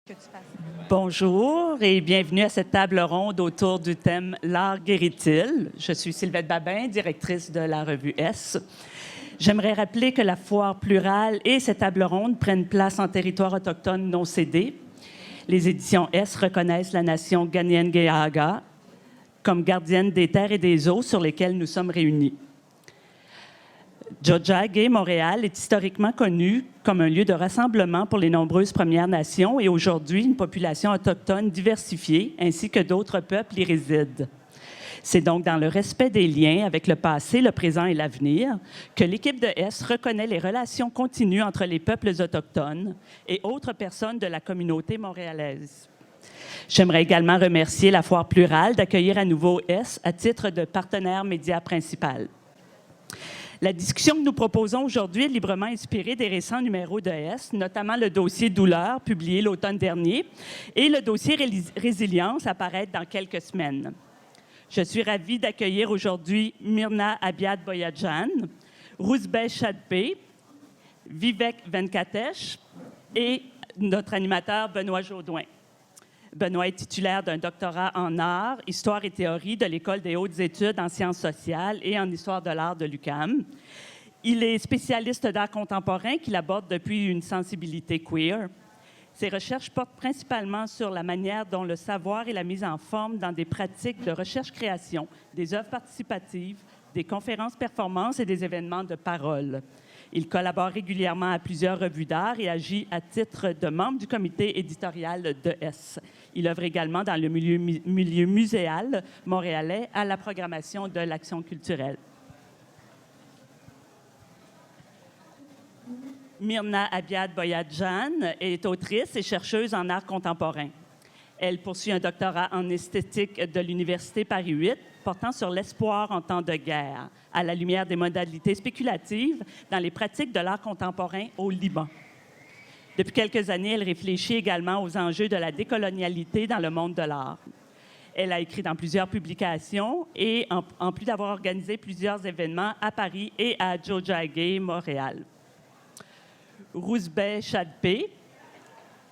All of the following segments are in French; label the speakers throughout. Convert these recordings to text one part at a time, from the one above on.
Speaker 1: Que tu fasses.
Speaker 2: Bonjour et bienvenue à cette table ronde autour du thème « L'art guérit-il ». Je suis Sylvette Babin, directrice de la revue S. J'aimerais rappeler que la foire plurale et cette table ronde prennent place en territoire autochtone non cédé. Les éditions S reconnaissent la nation Kanien'kehá:ka comme gardienne des terres et des eaux sur lesquelles nous sommes réunis. Tiohtià:ke, Montréal, est historiquement connu comme un lieu de rassemblement pour les nombreuses Premières Nations et aujourd'hui, une population autochtone diversifiée ainsi que d'autres peuples y résident. C'est donc dans le respect des liens avec le passé, le présent et l'avenir que l'équipe de S reconnaît les relations continues entre les peuples autochtones et autres personnes de la communauté montréalaise. J'aimerais également remercier la Foire plurale d'accueillir à nouveau S à titre de partenaire média principal. La discussion que nous proposons aujourd'hui est librement inspirée des récents numéros de S, notamment le dossier Douleur, publié l'automne dernier, et le dossier Résilience, à paraître dans quelques semaines. Je suis ravie d'accueillir aujourd'hui Myrna Abiad-Boyadjian, Rouzbeh Chadpé, Vivek Venkatesh et notre animateur Benoît Jaudoin. Benoît est titulaire d'un doctorat en art, histoire et théorie de l'École des hautes études en sciences sociales et en histoire de l'art de l'UQAM. Il est spécialiste d'art contemporain qu'il aborde depuis une sensibilité queer. Ses recherches portent principalement sur la manière dont le savoir est la mise en forme dans des pratiques de recherche-création, des œuvres participatives, des conférences-performances et des événements de parole. Il collabore régulièrement à plusieurs revues d'art et agit à titre de membre du comité éditorial de S. Il œuvre également dans le milieu muséal montréalais à la programmation de l'action culturelle. Myrna Abiad-Boyadjian est autrice et chercheuse en art contemporain. Elle poursuit un doctorat en esthétique de l'Université Paris 8, portant sur l'espoir en temps de guerre, à la lumière des modalités spéculatives dans les pratiques de l'art contemporain au Liban. Depuis quelques années, elle réfléchit également aux enjeux de la décolonialité dans le monde de l'art. Elle a écrit dans plusieurs publications et, en plus d'avoir organisé plusieurs événements à Paris et à Tiohtià:ke, Montréal. Rouzbeh Chadpé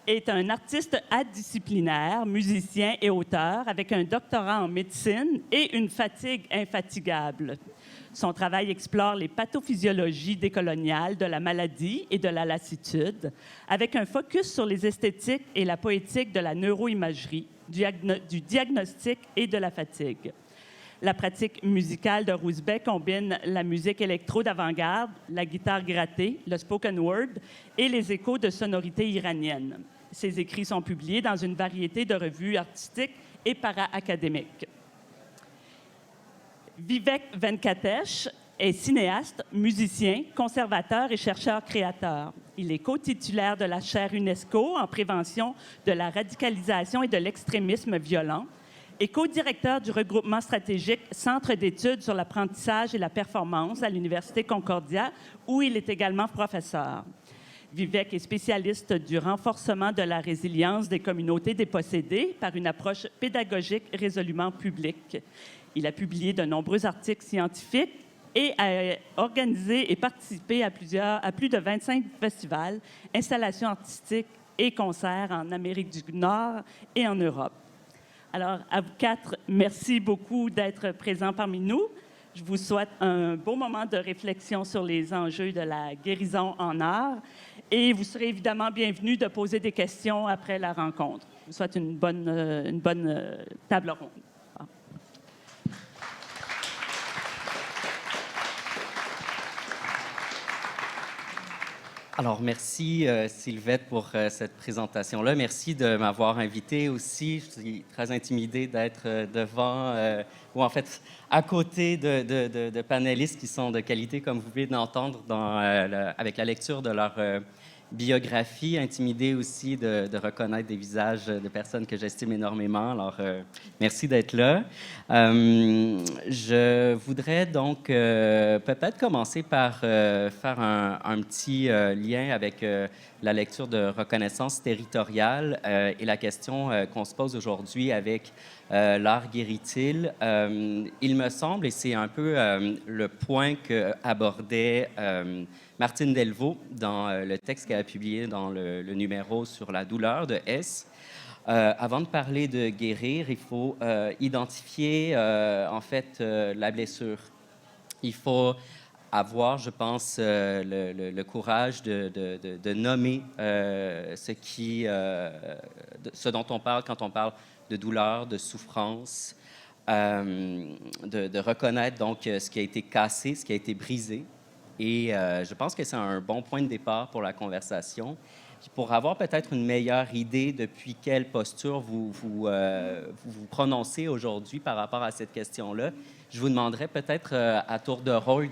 Speaker 2: est un artiste adisciplinaire, musicien et auteur avec un doctorat en médecine et une fatigue infatigable. Son travail explore les pathophysiologies décoloniales de la maladie et de la lassitude, avec un focus sur les esthétiques et la poétique de la neuroimagerie, du diagnostic et de la fatigue. La pratique musicale de Rouzbeh combine la musique électro d'avant-garde, la guitare grattée, le spoken word et les échos de sonorités iraniennes. Ses écrits sont publiés dans une variété de revues artistiques et para-académiques. Vivek Venkatesh est cinéaste, musicien, conservateur et chercheur-créateur. Il est co-titulaire de la chaire UNESCO en prévention de la radicalisation et de l'extrémisme violent et co-directeur du regroupement stratégique Centre d'études sur l'apprentissage et la performance à l'Université Concordia, où il est également professeur. Vivek est spécialiste du renforcement de la résilience des communautés dépossédées par une approche pédagogique résolument publique. Il a publié de nombreux articles scientifiques et a organisé et participé à plus de 25 festivals, installations artistiques et concerts en Amérique du Nord et en Europe. Alors, à vous quatre, merci beaucoup d'être présents parmi nous. Je vous souhaite un beau moment de réflexion sur les enjeux de la guérison en art et vous serez évidemment bienvenus de poser des questions après la rencontre. Je vous souhaite une bonne table ronde.
Speaker 3: Alors, merci Sylvette pour cette présentation-là. Merci de m'avoir invité aussi. Je suis très intimidé d'être devant, ou en fait à côté de panélistes qui sont de qualité, comme vous pouvez l'entendre avec la lecture de leur biographie. Intimidé aussi de reconnaître des visages de personnes que j'estime énormément. Alors, merci d'être là. Je voudrais donc peut-être commencer par faire un petit lien avec la lecture de reconnaissance territoriale et la question qu'on se pose aujourd'hui avec l'art guérit-il. Il me semble, et c'est un peu le point qu'abordait Martine Delvaux dans le texte qu'elle a publié dans le numéro sur la douleur de S. Avant de parler de guérir, il faut identifier en fait la blessure. Il faut avoir, je pense, le courage de nommer ce dont on parle quand on parle de douleur, de souffrance, de reconnaître donc ce qui a été cassé, ce qui a été brisé. Et je pense que c'est un bon point de départ pour la conversation. Puis pour avoir peut-être une meilleure idée depuis quelle posture vous prononcez aujourd'hui par rapport à cette question-là, je vous demanderais peut-être à tour de rôle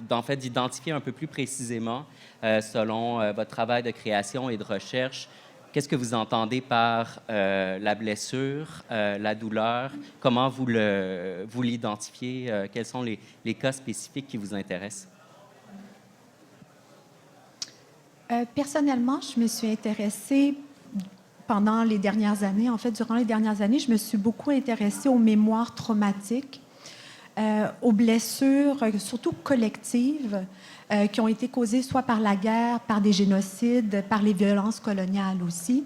Speaker 3: d'en fait, d'identifier un peu plus précisément, selon votre travail de création et de recherche, qu'est-ce que vous entendez par la blessure, la douleur, comment vous l'identifiez, quels sont les cas spécifiques qui vous intéressent?
Speaker 1: Personnellement, je me suis intéressée pendant les dernières années. En fait, durant les dernières années, je me suis beaucoup intéressée aux mémoires traumatiques, aux blessures, surtout collectives, qui ont été causées soit par la guerre, par des génocides, par les violences coloniales aussi,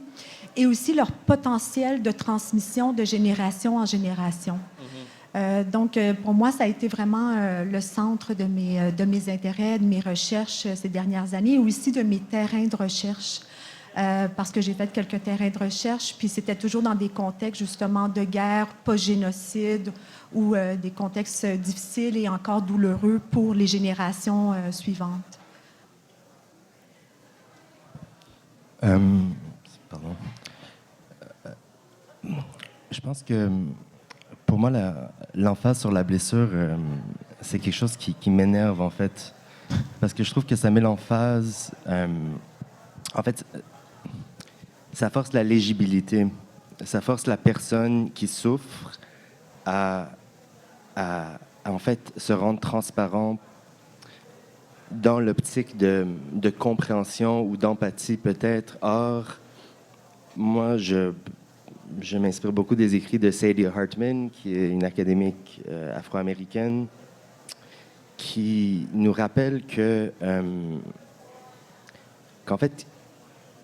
Speaker 1: et aussi leur potentiel de transmission de génération en génération. Donc, pour moi, ça a été vraiment le centre de mes intérêts, de mes recherches ces dernières années, et aussi de mes terrains de recherche, parce que j'ai fait quelques terrains de recherche, puis c'était toujours dans des contextes, justement, de guerre, post-génocide, ou des contextes difficiles et encore douloureux pour les générations suivantes.
Speaker 4: Pardon. Je pense que pour moi, l'emphase sur la blessure, c'est quelque chose qui m'énerve, en fait. Parce que je trouve que ça met l'emphase... en fait, ça force la légibilité. Ça force la personne qui souffre à en fait, se rendre transparent dans l'optique de compréhension ou d'empathie, peut-être. Or, moi, je m'inspire beaucoup des écrits de Saidiya Hartman, qui est une académique afro-américaine, qui nous rappelle qu'en fait,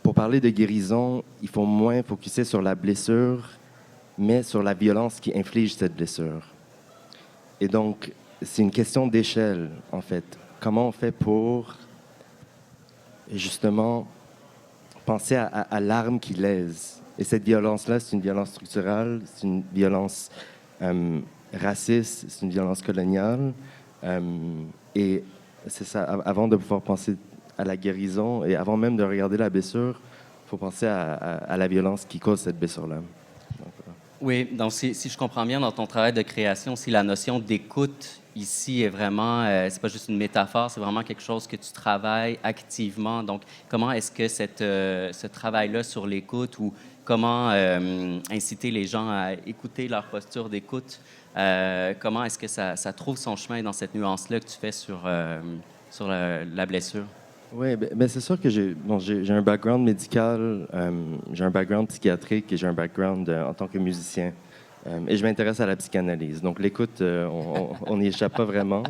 Speaker 4: pour parler de guérison, il faut moins focuser sur la blessure, mais sur la violence qui inflige cette blessure. Et donc, c'est une question d'échelle, en fait. Comment on fait pour, justement, penser à l'arme qui lèse? Et cette violence-là, c'est une violence structurelle, c'est une violence raciste, c'est une violence coloniale. Et c'est ça, avant de pouvoir penser à la guérison et avant même de regarder la blessure, il faut penser à la violence qui cause cette blessure-là.
Speaker 3: Oui, donc si je comprends bien, dans ton travail de création, si la notion d'écoute ici est vraiment, c'est pas juste une métaphore, c'est vraiment quelque chose que tu travailles activement. Donc, comment est-ce que ce travail-là sur l'écoute ou comment inciter les gens à écouter leur posture d'écoute, comment est-ce que ça trouve son chemin dans cette nuance-là que tu fais sur la blessure?
Speaker 4: Oui, ben c'est sûr que j'ai un background médical, j'ai un background psychiatrique et j'ai un background en tant que musicien. Et je m'intéresse à la psychanalyse. Donc l'écoute, on n'y échappe pas vraiment.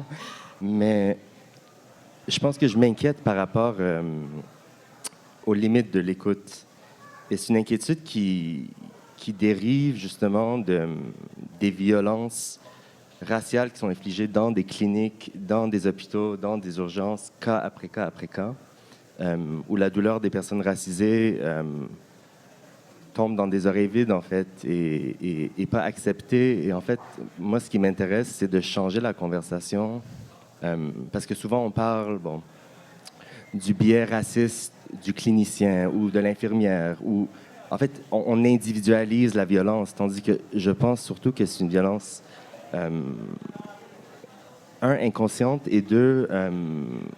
Speaker 4: Mais je pense que je m'inquiète par rapport aux limites de l'écoute. Et c'est une inquiétude qui dérive justement des violences raciales qui sont infligées dans des cliniques, dans des hôpitaux, dans des urgences, cas après cas après cas, où la douleur des personnes racisées tombe dans des oreilles vides, en fait, et pas acceptée. Et en fait, moi, ce qui m'intéresse, c'est de changer la conversation, parce que souvent, on parle, du biais raciste du clinicien ou de l'infirmière, ou en fait, on individualise la violence, tandis que je pense surtout que c'est une violence inconsciente et deux,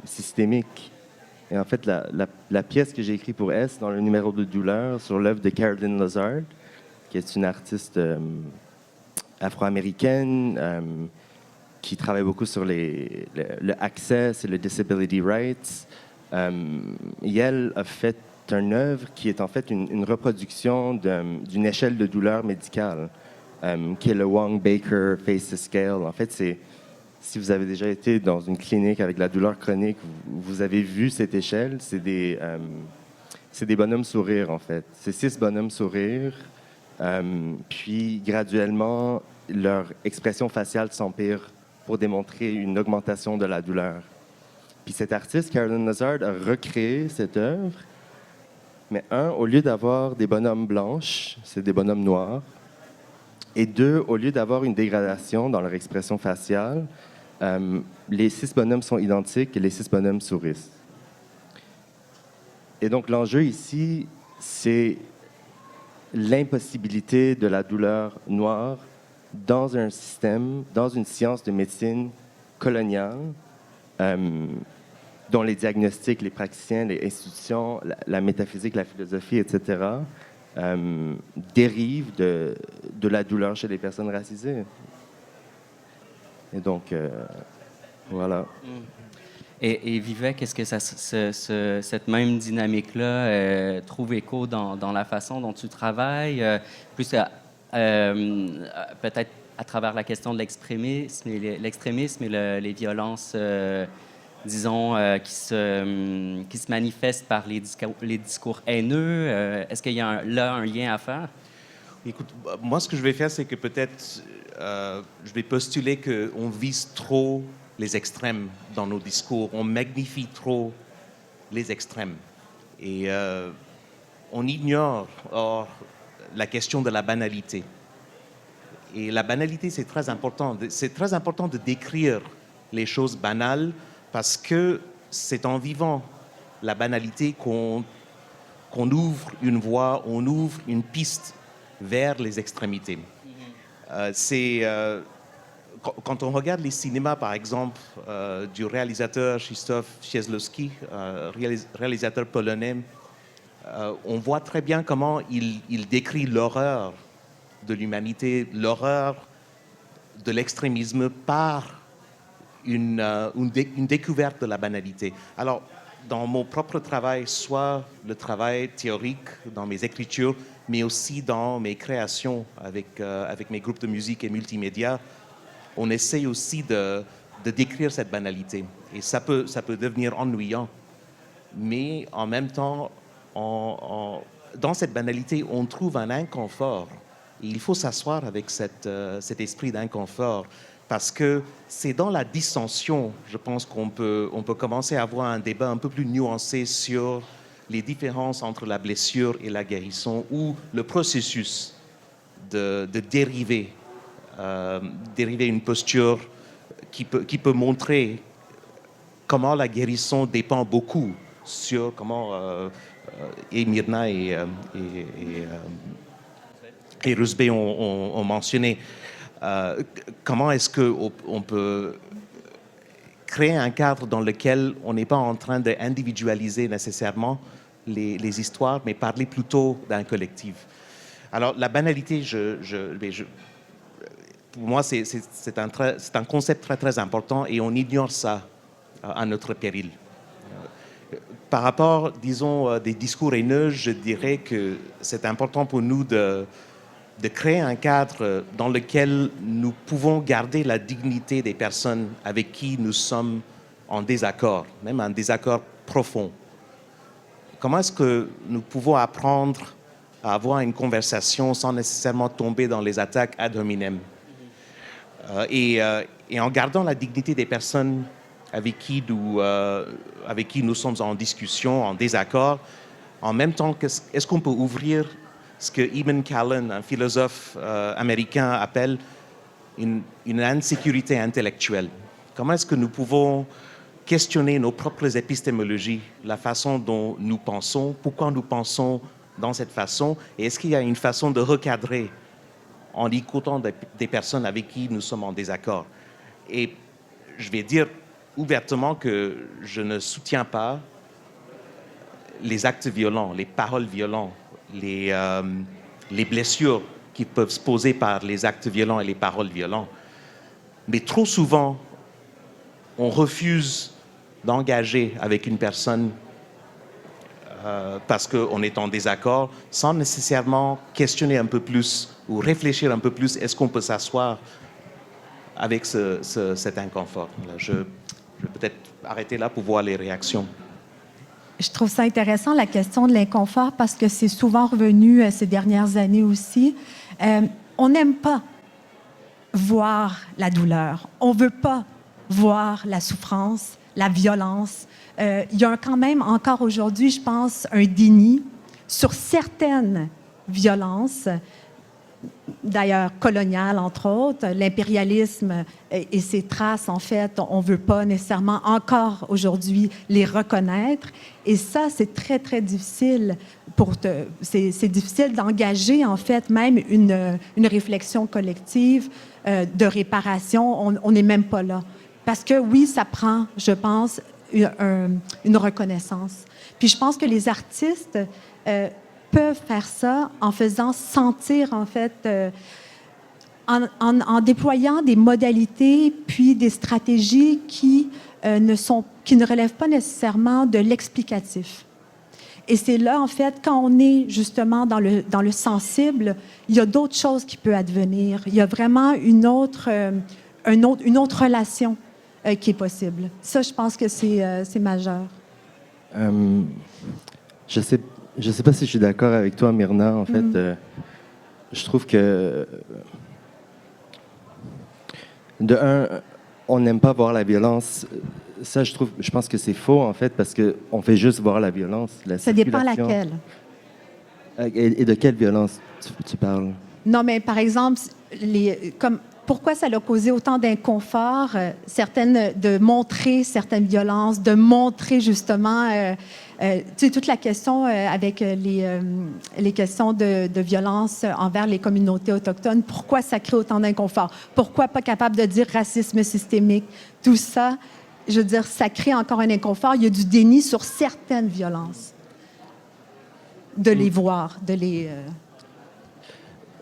Speaker 4: systémique. Et en fait, la pièce que j'ai écrite pour S, dans le numéro de douleur, sur l'œuvre de Carolyn Lazard, qui est une artiste afro-américaine qui travaille beaucoup sur le access et le disability rights, Yael a fait une œuvre qui est en fait une reproduction d'une échelle de douleur médicale, qui est le Wong-Baker Face Scale. En fait, si vous avez déjà été dans une clinique avec la douleur chronique, vous avez vu cette échelle. C'est des bonhommes sourires, en fait. C'est 6 bonhommes sourires. Puis, graduellement, leur expression faciale s'empire pour démontrer une augmentation de la douleur. Puis cet artiste, Carolyn Nazard, a recréé cette œuvre. Mais au lieu d'avoir des bonhommes blanches, c'est des bonhommes noirs. Et 2, au lieu d'avoir une dégradation dans leur expression faciale, les 6 bonhommes sont identiques et les 6 bonhommes sourissent. Et donc l'enjeu ici, c'est l'impossibilité de la douleur noire dans un système, dans une science de médecine coloniale, dont les diagnostics, les praticiens, les institutions, la métaphysique, la philosophie, etc., dérivent de la douleur chez les personnes racisées. Et donc, voilà.
Speaker 3: Et Vivek, est-ce que cette même dynamique-là trouve écho dans la façon dont tu travailles, plus peut-être à travers la question de l'extrémisme et les violences, disons, qui se manifestent par les discours haineux? Est-ce qu'il y a là un lien à faire?
Speaker 5: Écoute, moi, ce que je vais faire, c'est que peut-être je vais postuler qu'on vise trop les extrêmes dans nos discours. On magnifie trop les extrêmes. Et on ignore la question de la banalité. Et la banalité, c'est très important. C'est très important de décrire les choses banales parce que c'est en vivant la banalité qu'on ouvre une voie, on ouvre une piste vers les extrémités. Quand on regarde les cinémas, par exemple, du réalisateur Krzysztof Kieślowski, réalisateur polonais, on voit très bien comment il décrit l'horreur de l'humanité, l'horreur de l'extrémisme par une découverte de la banalité. Alors, dans mon propre travail, soit le travail théorique dans mes écritures, mais aussi dans mes créations avec mes groupes de musique et multimédia, on essaye aussi de décrire cette banalité. Et ça peut devenir ennuyant. Mais en même temps, dans cette banalité, on trouve un inconfort. Et il faut s'asseoir avec cet esprit d'inconfort. Parce que c'est dans la dissension, je pense qu'on peut commencer à avoir un débat un peu plus nuancé sur les différences entre la blessure et la guérison, ou le processus de dériver une posture qui peut montrer comment la guérison dépend beaucoup sur comment et Myrna et Rusbe ont mentionné comment est-ce qu'on peut créer un cadre dans lequel on n'est pas en train d'individualiser nécessairement les histoires, mais parler plutôt d'un collectif. Alors, la banalité, pour moi, c'est un concept très, très important et on ignore ça à notre péril. Par rapport, disons, des discours haineux, je dirais que c'est important pour nous de créer un cadre dans lequel nous pouvons garder la dignité des personnes avec qui nous sommes en désaccord, même un désaccord profond. Comment est-ce que nous pouvons apprendre à avoir une conversation sans nécessairement tomber dans les attaques ad hominem et en gardant la dignité des personnes avec qui nous sommes en discussion, en désaccord, en même temps, est-ce qu'on peut ouvrir ce que Eamon Callan, un philosophe américain, appelle une insécurité intellectuelle? Comment est-ce que nous pouvons questionner nos propres épistémologies, la façon dont nous pensons, pourquoi nous pensons dans cette façon, et est-ce qu'il y a une façon de recadrer en écoutant des personnes avec qui nous sommes en désaccord? Et je vais dire ouvertement que je ne soutiens pas les actes violents, les paroles violentes, les blessures qui peuvent se poser par les actes violents et les paroles violentes. Mais trop souvent, on refuse d'engager avec une personne parce qu'on est en désaccord, sans nécessairement questionner un peu plus ou réfléchir un peu plus, est-ce qu'on peut s'asseoir avec cet inconfort. Là, je vais peut-être arrêter là pour voir les réactions.
Speaker 1: Je trouve ça intéressant, la question de l'inconfort, parce que c'est souvent revenu ces dernières années aussi. On n'aime pas voir la douleur. On ne veut pas voir la souffrance, la violence. Il y a quand même encore aujourd'hui, je pense, un déni sur certaines violences, d'ailleurs coloniales, entre autres. L'impérialisme et ses traces, en fait, on ne veut pas nécessairement encore aujourd'hui les reconnaître. Et ça, c'est très, très difficile. C'est difficile d'engager, en fait, même une réflexion collective de réparation. On n'est même pas là. Parce que oui, ça prend, je pense, une reconnaissance. Puis je pense que les artistes peuvent faire ça en faisant sentir, en fait, en déployant des modalités puis des stratégies qui ne relèvent pas nécessairement de l'explicatif. Et c'est là, en fait, quand on est justement dans le sensible, il y a d'autres choses qui peuvent advenir. Il y a vraiment une autre relation qui est possible. Ça, je pense que c'est majeur.
Speaker 4: Je sais pas si je suis d'accord avec toi, Myrna. En fait, je trouve que de un, on n'aime pas voir la violence. Ça, je pense que c'est faux, en fait, parce qu'on fait juste voir la violence.
Speaker 1: Ça dépend laquelle.
Speaker 4: Et de quelle violence tu parles? Non,
Speaker 1: mais par exemple, pourquoi ça a causé autant d'inconfort, de montrer certaines violences, de montrer justement, tu sais, toute la question avec les questions de violence envers les communautés autochtones, pourquoi ça crée autant d'inconfort? Pourquoi pas capable de dire racisme systémique? Tout ça, je veux dire, ça crée encore un inconfort. Il y a du déni sur certaines violences. De les voir, de les...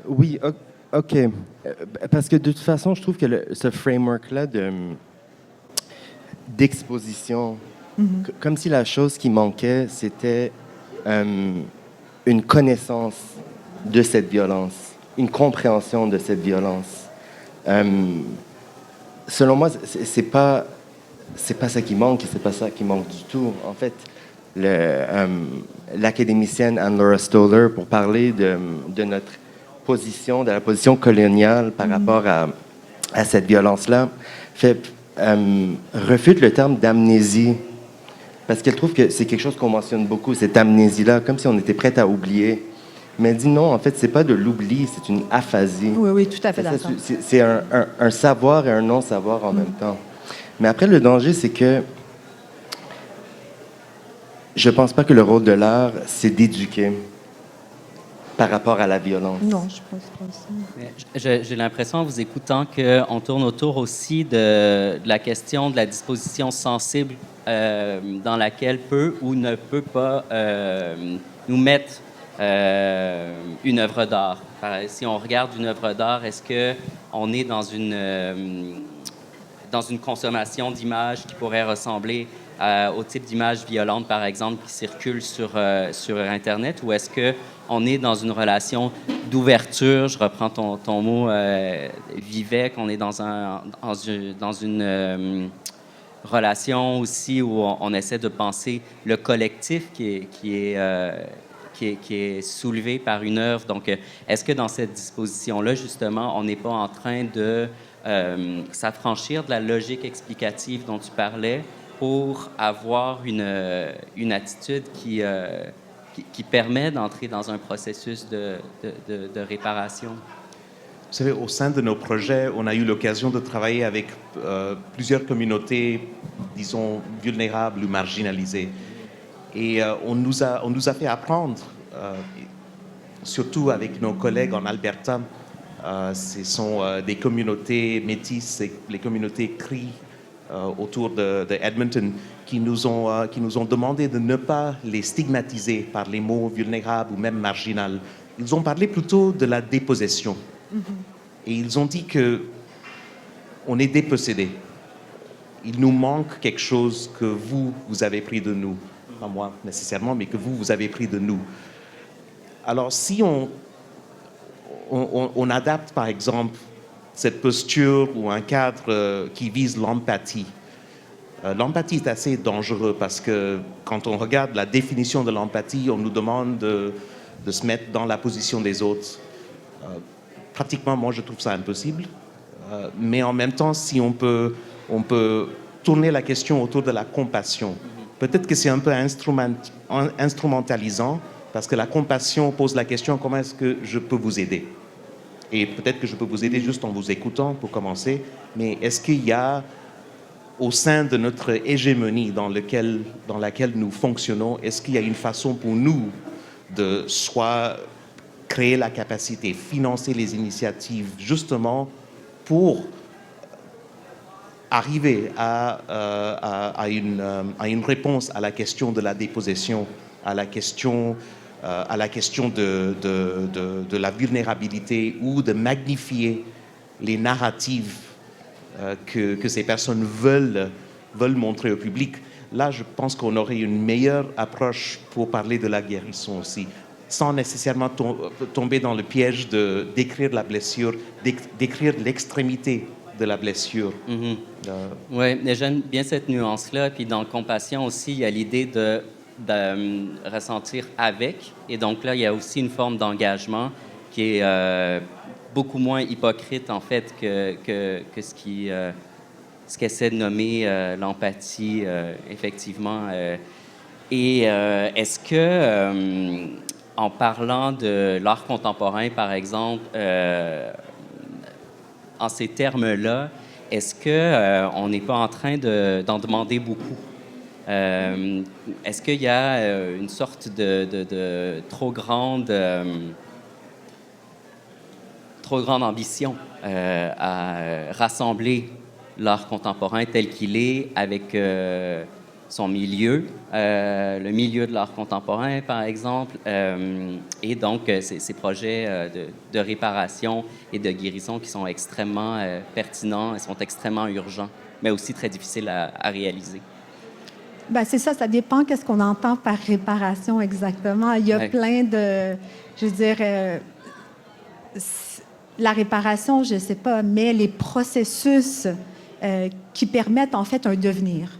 Speaker 4: Oui, OK. Parce que de toute façon, je trouve que ce framework-là d'exposition, comme si la chose qui manquait, c'était une connaissance de cette violence, une compréhension de cette violence. Selon moi, c'est pas ça qui manque, c'est pas ça qui manque du tout. En fait, l'académicienne Anne-Laura Stoller, pour parler de notre position, de la position coloniale par rapport à cette violence-là, refute le terme d'amnésie, parce qu'elle trouve que c'est quelque chose qu'on mentionne beaucoup, cette amnésie-là, comme si on était prête à oublier. Mais elle dit non, en fait, c'est pas de l'oubli, c'est une aphasie.
Speaker 1: Oui, tout à fait d'accord.
Speaker 4: C'est un savoir et un non-savoir en même temps. Mais après, le danger, c'est que je pense pas que le rôle de l'art, c'est d'éduquer par rapport à la violence.
Speaker 1: Non, je pense pas ça.
Speaker 3: J'ai l'impression, en vous écoutant, qu'on tourne autour aussi de la question de la disposition sensible dans laquelle peut ou ne peut pas nous mettre une œuvre d'art. Si on regarde une œuvre d'art, est-ce qu'on est dans une consommation d'images qui pourrait ressembler au type d'images violentes, par exemple, qui circulent sur Internet, ou est-ce qu'on est dans une relation d'ouverture, je reprends ton mot, Vivek, qu'on est dans une relation aussi où on essaie de penser le collectif qui est soulevé par une œuvre. Donc, est-ce que dans cette disposition-là, justement, on n'est pas en train de s'affranchir de la logique explicative dont tu parlais pour avoir une attitude qui permet d'entrer dans un processus de réparation?
Speaker 5: Vous savez, au sein de nos projets, on a eu l'occasion de travailler avec plusieurs communautés, disons, vulnérables ou marginalisées. Et on nous a fait apprendre, surtout avec nos collègues en Alberta, ce sont des communautés métisses, les communautés Cree autour de Edmonton, qui nous ont demandé de ne pas les stigmatiser par les mots vulnérables ou même marginal. Ils ont parlé plutôt de la dépossession. Et ils ont dit qu'on est dépossédé. Il nous manque quelque chose que vous avez pris de nous. pas moi nécessairement, mais que vous avez pris de nous. Alors, si on adapte, par exemple, cette posture ou un cadre qui vise l'empathie, l'empathie est assez dangereux parce que quand on regarde la définition de l'empathie, on nous demande de se mettre dans la position des autres. Pratiquement, moi, je trouve ça impossible. Mais en même temps, si on peut tourner la question autour de la compassion. Peut-être que c'est un peu instrumentalisant, parce que la compassion pose la question, comment est-ce que je peux vous aider? Et peut-être que je peux vous aider juste en vous écoutant, pour commencer, mais est-ce qu'il y a, au sein de notre hégémonie dans laquelle nous fonctionnons, est-ce qu'il y a une façon pour nous de soit créer la capacité, financer les initiatives, justement pour arriver à une réponse à la question de la dépossession, à la question de la vulnérabilité ou de magnifier les narratives que ces personnes veulent montrer au public. Là, je pense qu'on aurait une meilleure approche pour parler de la guérison aussi, sans nécessairement tomber dans le piège de décrire la blessure, décrire l'extrémité de la blessure.
Speaker 3: Oui, mais j'aime bien cette nuance-là. Puis dans compassion aussi, il y a l'idée de ressentir avec. Et donc là, il y a aussi une forme d'engagement qui est beaucoup moins hypocrite, en fait, que ce qu'essaie de nommer l'empathie, effectivement. Et est-ce que, en parlant de l'art contemporain, par exemple, en ces termes-là, est-ce qu'on n'est pas en train d'en demander beaucoup? Est-ce qu'il y a une sorte de trop grande ambition à rassembler l'art contemporain tel qu'il est avec son milieu, le milieu de l'art contemporain, par exemple, et donc ces projets de réparation et de guérison qui sont extrêmement pertinents et sont extrêmement urgents, mais aussi très difficiles à réaliser?
Speaker 1: Ben, c'est ça, ça dépend qu'est-ce qu'on entend par réparation exactement. Il y a plein de, je veux dire, la réparation, je ne sais pas, mais les processus qui permettent en fait un devenir.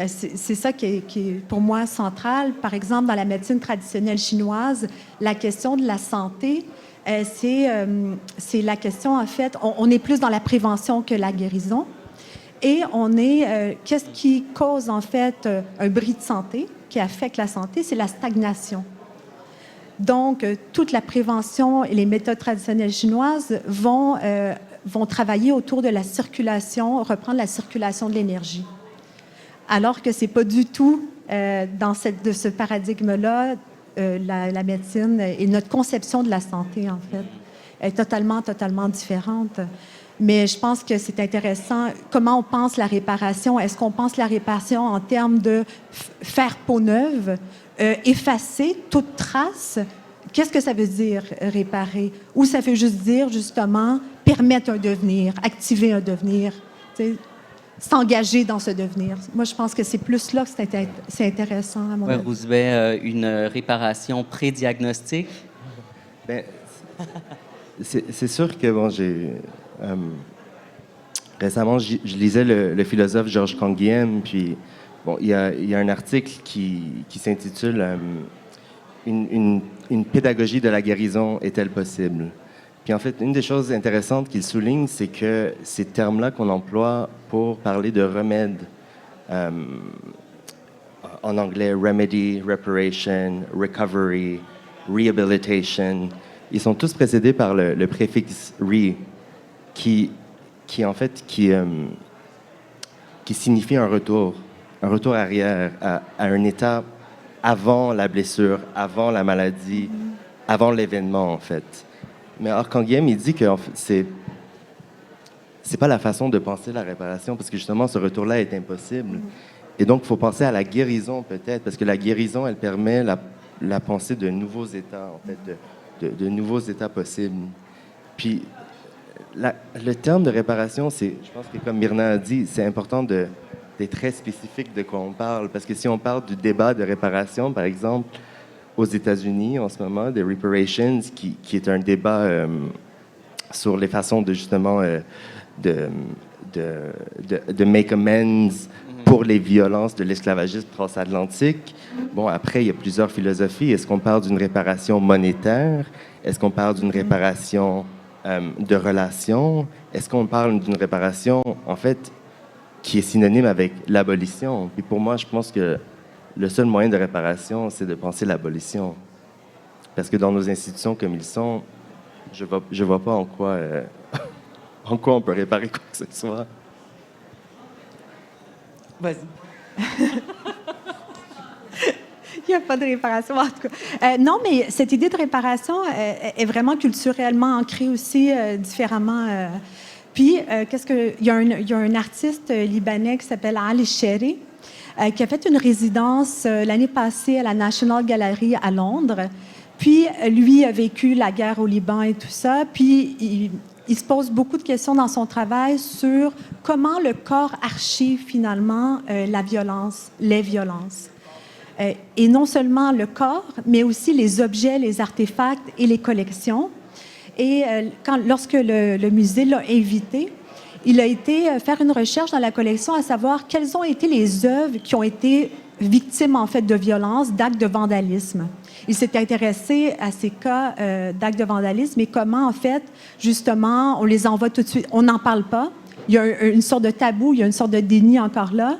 Speaker 1: C'est ça qui est pour moi central. Par exemple, dans la médecine traditionnelle chinoise, la question de la santé, c'est la question, en fait, on est plus dans la prévention que la guérison. Et on est, qu'est-ce qui cause en fait un bris de santé, qui affecte la santé, c'est la stagnation. Donc, toute la prévention et les méthodes traditionnelles chinoises vont travailler autour de la circulation, reprendre la circulation de l'énergie. Alors que c'est pas du tout de ce paradigme-là, la médecine et notre conception de la santé, en fait, est totalement différente. Mais je pense que c'est intéressant. Comment on pense la réparation? Est-ce qu'on pense la réparation en termes de faire peau neuve, effacer toute trace? Qu'est-ce que ça veut dire, réparer? Ou ça veut juste dire, justement, permettre un devenir, activer un devenir, s'engager dans ce devenir? Moi, je pense que c'est plus là que c'est intéressant, à mon avis.
Speaker 3: Rouzbeh, une réparation pré-diagnostique?
Speaker 4: Ben, c'est sûr que, bon, récemment, je lisais le philosophe Georges Canguilhem, puis bon, il y a un article qui s'intitule Une pédagogie de la guérison est-elle possible? Puis en fait, une des choses intéressantes qu'il souligne, c'est que ces termes-là qu'on emploie pour parler de remède, en anglais, remedy, reparation, recovery, rehabilitation, ils sont tous précédés par le préfixe re, qui signifie un retour arrière à un état avant la blessure, avant la maladie, avant l'événement, en fait. Mais or, Canguilhem, il dit que en fait, c'est pas la façon de penser la réparation, parce que justement, ce retour-là est impossible. Et donc, il faut penser à la guérison, peut-être, parce que la guérison, elle permet la pensée de nouveaux états, en fait, de nouveaux états possibles. Puis, le terme de réparation, je pense que comme Myrna a dit, c'est important c'est très spécifique de quoi on parle. Parce que si on parle du débat de réparation, par exemple, aux États-Unis en ce moment, des reparations, qui est un débat sur les façons de justement de make amends pour les violences de l'esclavagisme transatlantique. Bon, après, il y a plusieurs philosophies. Est-ce qu'on parle d'une réparation monétaire? Est-ce qu'on parle d'une réparation de relations? Est-ce qu'on parle d'une réparation, en fait, qui est synonyme avec l'abolition? Puis pour moi, je pense que le seul moyen de réparation, c'est de penser l'abolition. Parce que dans nos institutions comme ils sont, je vois pas en quoi on peut réparer quoi que ce soit.
Speaker 2: Vas-y.
Speaker 1: Il n'y a pas de réparation, en tout cas. Non, mais cette idée de réparation est vraiment culturellement ancrée aussi différemment. Puis, il y a un artiste libanais qui s'appelle Ali Sherry, qui a fait une résidence l'année passée à la National Gallery à Londres. Puis, lui a vécu la guerre au Liban et tout ça. Puis, il se pose beaucoup de questions dans son travail sur comment le corps archive finalement la violence, les violences. Et non seulement le corps, mais aussi les objets, les artefacts et les collections. Et lorsque le musée l'a invité, il a été faire une recherche dans la collection à savoir quelles ont été les œuvres qui ont été victimes en fait de violences, d'actes de vandalisme. Il s'est intéressé à ces cas d'actes de vandalisme et comment en fait justement on les envoie tout de suite, on n'en parle pas. Il y a une sorte de tabou, il y a une sorte de déni encore là.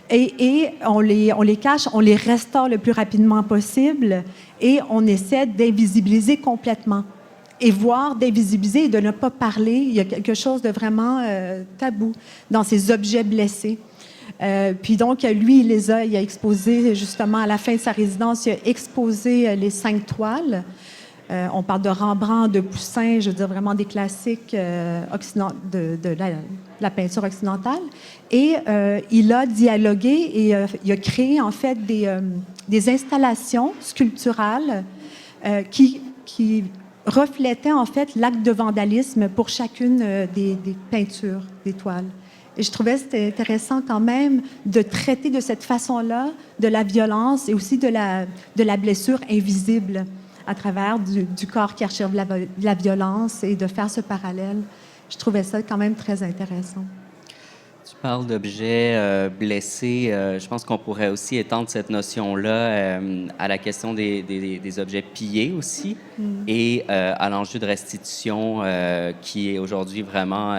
Speaker 1: Et on les cache, on les restaure le plus rapidement possible et on essaie d'invisibiliser complètement. Et voire d'invisibiliser et de ne pas parler. Il y a quelque chose de vraiment tabou dans ces objets blessés. Puis donc, lui, il a exposé justement à la fin de sa résidence, il a exposé les 5 toiles. On parle de Rembrandt, de Poussin, je veux dire vraiment des classiques de la peinture occidentale. Et il a dialogué et il a créé en fait des installations sculpturales qui reflétaient en fait l'acte de vandalisme pour chacune des peintures, des toiles. Et je trouvais que c'était intéressant quand même de traiter de cette façon-là de la violence et aussi de la blessure invisible à travers du corps qui archive la violence et de faire ce parallèle. Je trouvais ça quand même très intéressant.
Speaker 3: Tu parles d'objets blessés. Je pense qu'on pourrait aussi étendre cette notion-là à la question des objets pillés aussi et à l'enjeu de restitution qui est aujourd'hui vraiment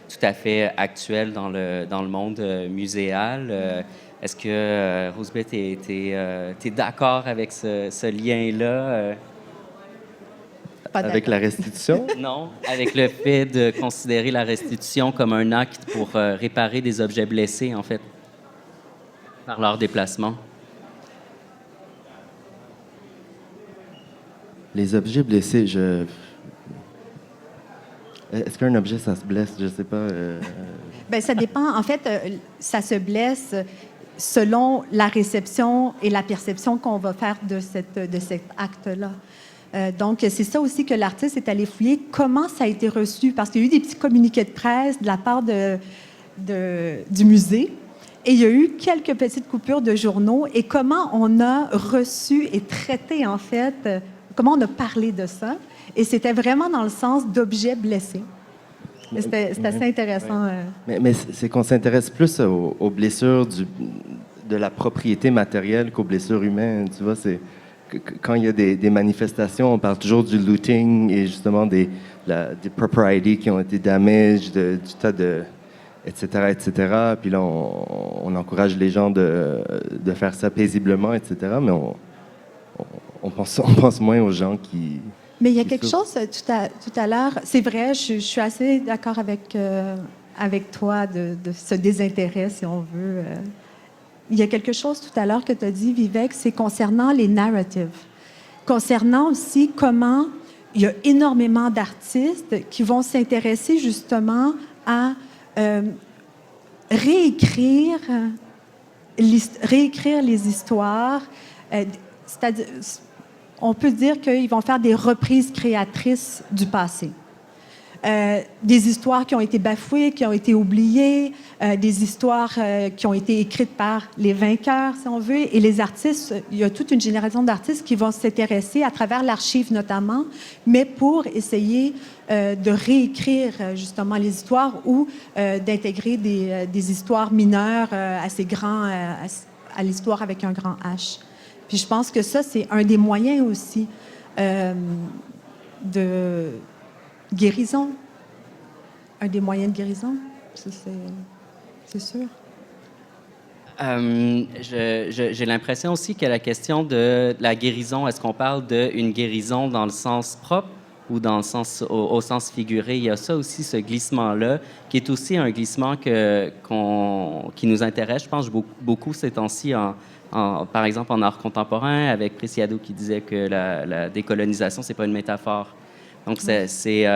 Speaker 3: tout à fait actuel dans le monde muséal. Est-ce que, Roosbeth, tu es d'accord avec ce lien-là?
Speaker 4: Avec la restitution?
Speaker 3: Non, avec le fait de considérer la restitution comme un acte pour réparer des objets blessés, en fait, par leur déplacement.
Speaker 4: Les objets blessés, Est-ce qu'un objet, ça se blesse? Je ne sais pas.
Speaker 1: Bien, ça dépend. En fait, ça se blesse selon la réception et la perception qu'on va faire de cet acte-là. Donc, c'est ça aussi que l'artiste est allé fouiller. Comment ça a été reçu? Parce qu'il y a eu des petits communiqués de presse de la part du musée. Et il y a eu quelques petites coupures de journaux. Et comment on a reçu et traité, en fait, comment on a parlé de ça. Et c'était vraiment dans le sens d'objets blessés. C'était assez intéressant.
Speaker 4: Mais c'est qu'on s'intéresse plus aux blessures de la propriété matérielle qu'aux blessures humaines. Tu vois, quand il y a des manifestations, on parle toujours du looting et justement des property qui ont été damaged, du tas de... etc., etc. Puis là, on encourage les gens de faire ça paisiblement, etc. Mais on pense moins aux gens qui...
Speaker 1: Mais il y a quelque chose tout à l'heure, c'est vrai, je suis assez d'accord avec toi de ce désintérêt, si on veut. Il y a quelque chose tout à l'heure que tu as dit, Vivek, c'est concernant les narratives. Concernant aussi comment il y a énormément d'artistes qui vont s'intéresser justement à réécrire les histoires. C'est-à-dire, on peut dire qu'ils vont faire des reprises créatrices du passé. des histoires qui ont été bafouées, qui ont été oubliées, des histoires qui ont été écrites par les vainqueurs, si on veut. Et les artistes, il y a toute une génération d'artistes qui vont s'intéresser à travers l'archive notamment, mais pour essayer de réécrire justement les histoires ou d'intégrer des histoires mineures assez grands à l'histoire avec un grand H. Puis je pense que ça, c'est un des moyens aussi de guérison. Un des moyens de guérison, ça, c'est sûr.
Speaker 3: J'ai l'impression aussi que la question de la guérison, est-ce qu'on parle d'une guérison dans le sens propre ou dans le sens, au sens figuré? Il y a ça aussi, ce glissement-là, qui est aussi un glissement qui nous intéresse, je pense, beaucoup ces temps-ci, par exemple en art contemporain, avec Preciado qui disait que la décolonisation, c'est pas une métaphore. Donc, c'est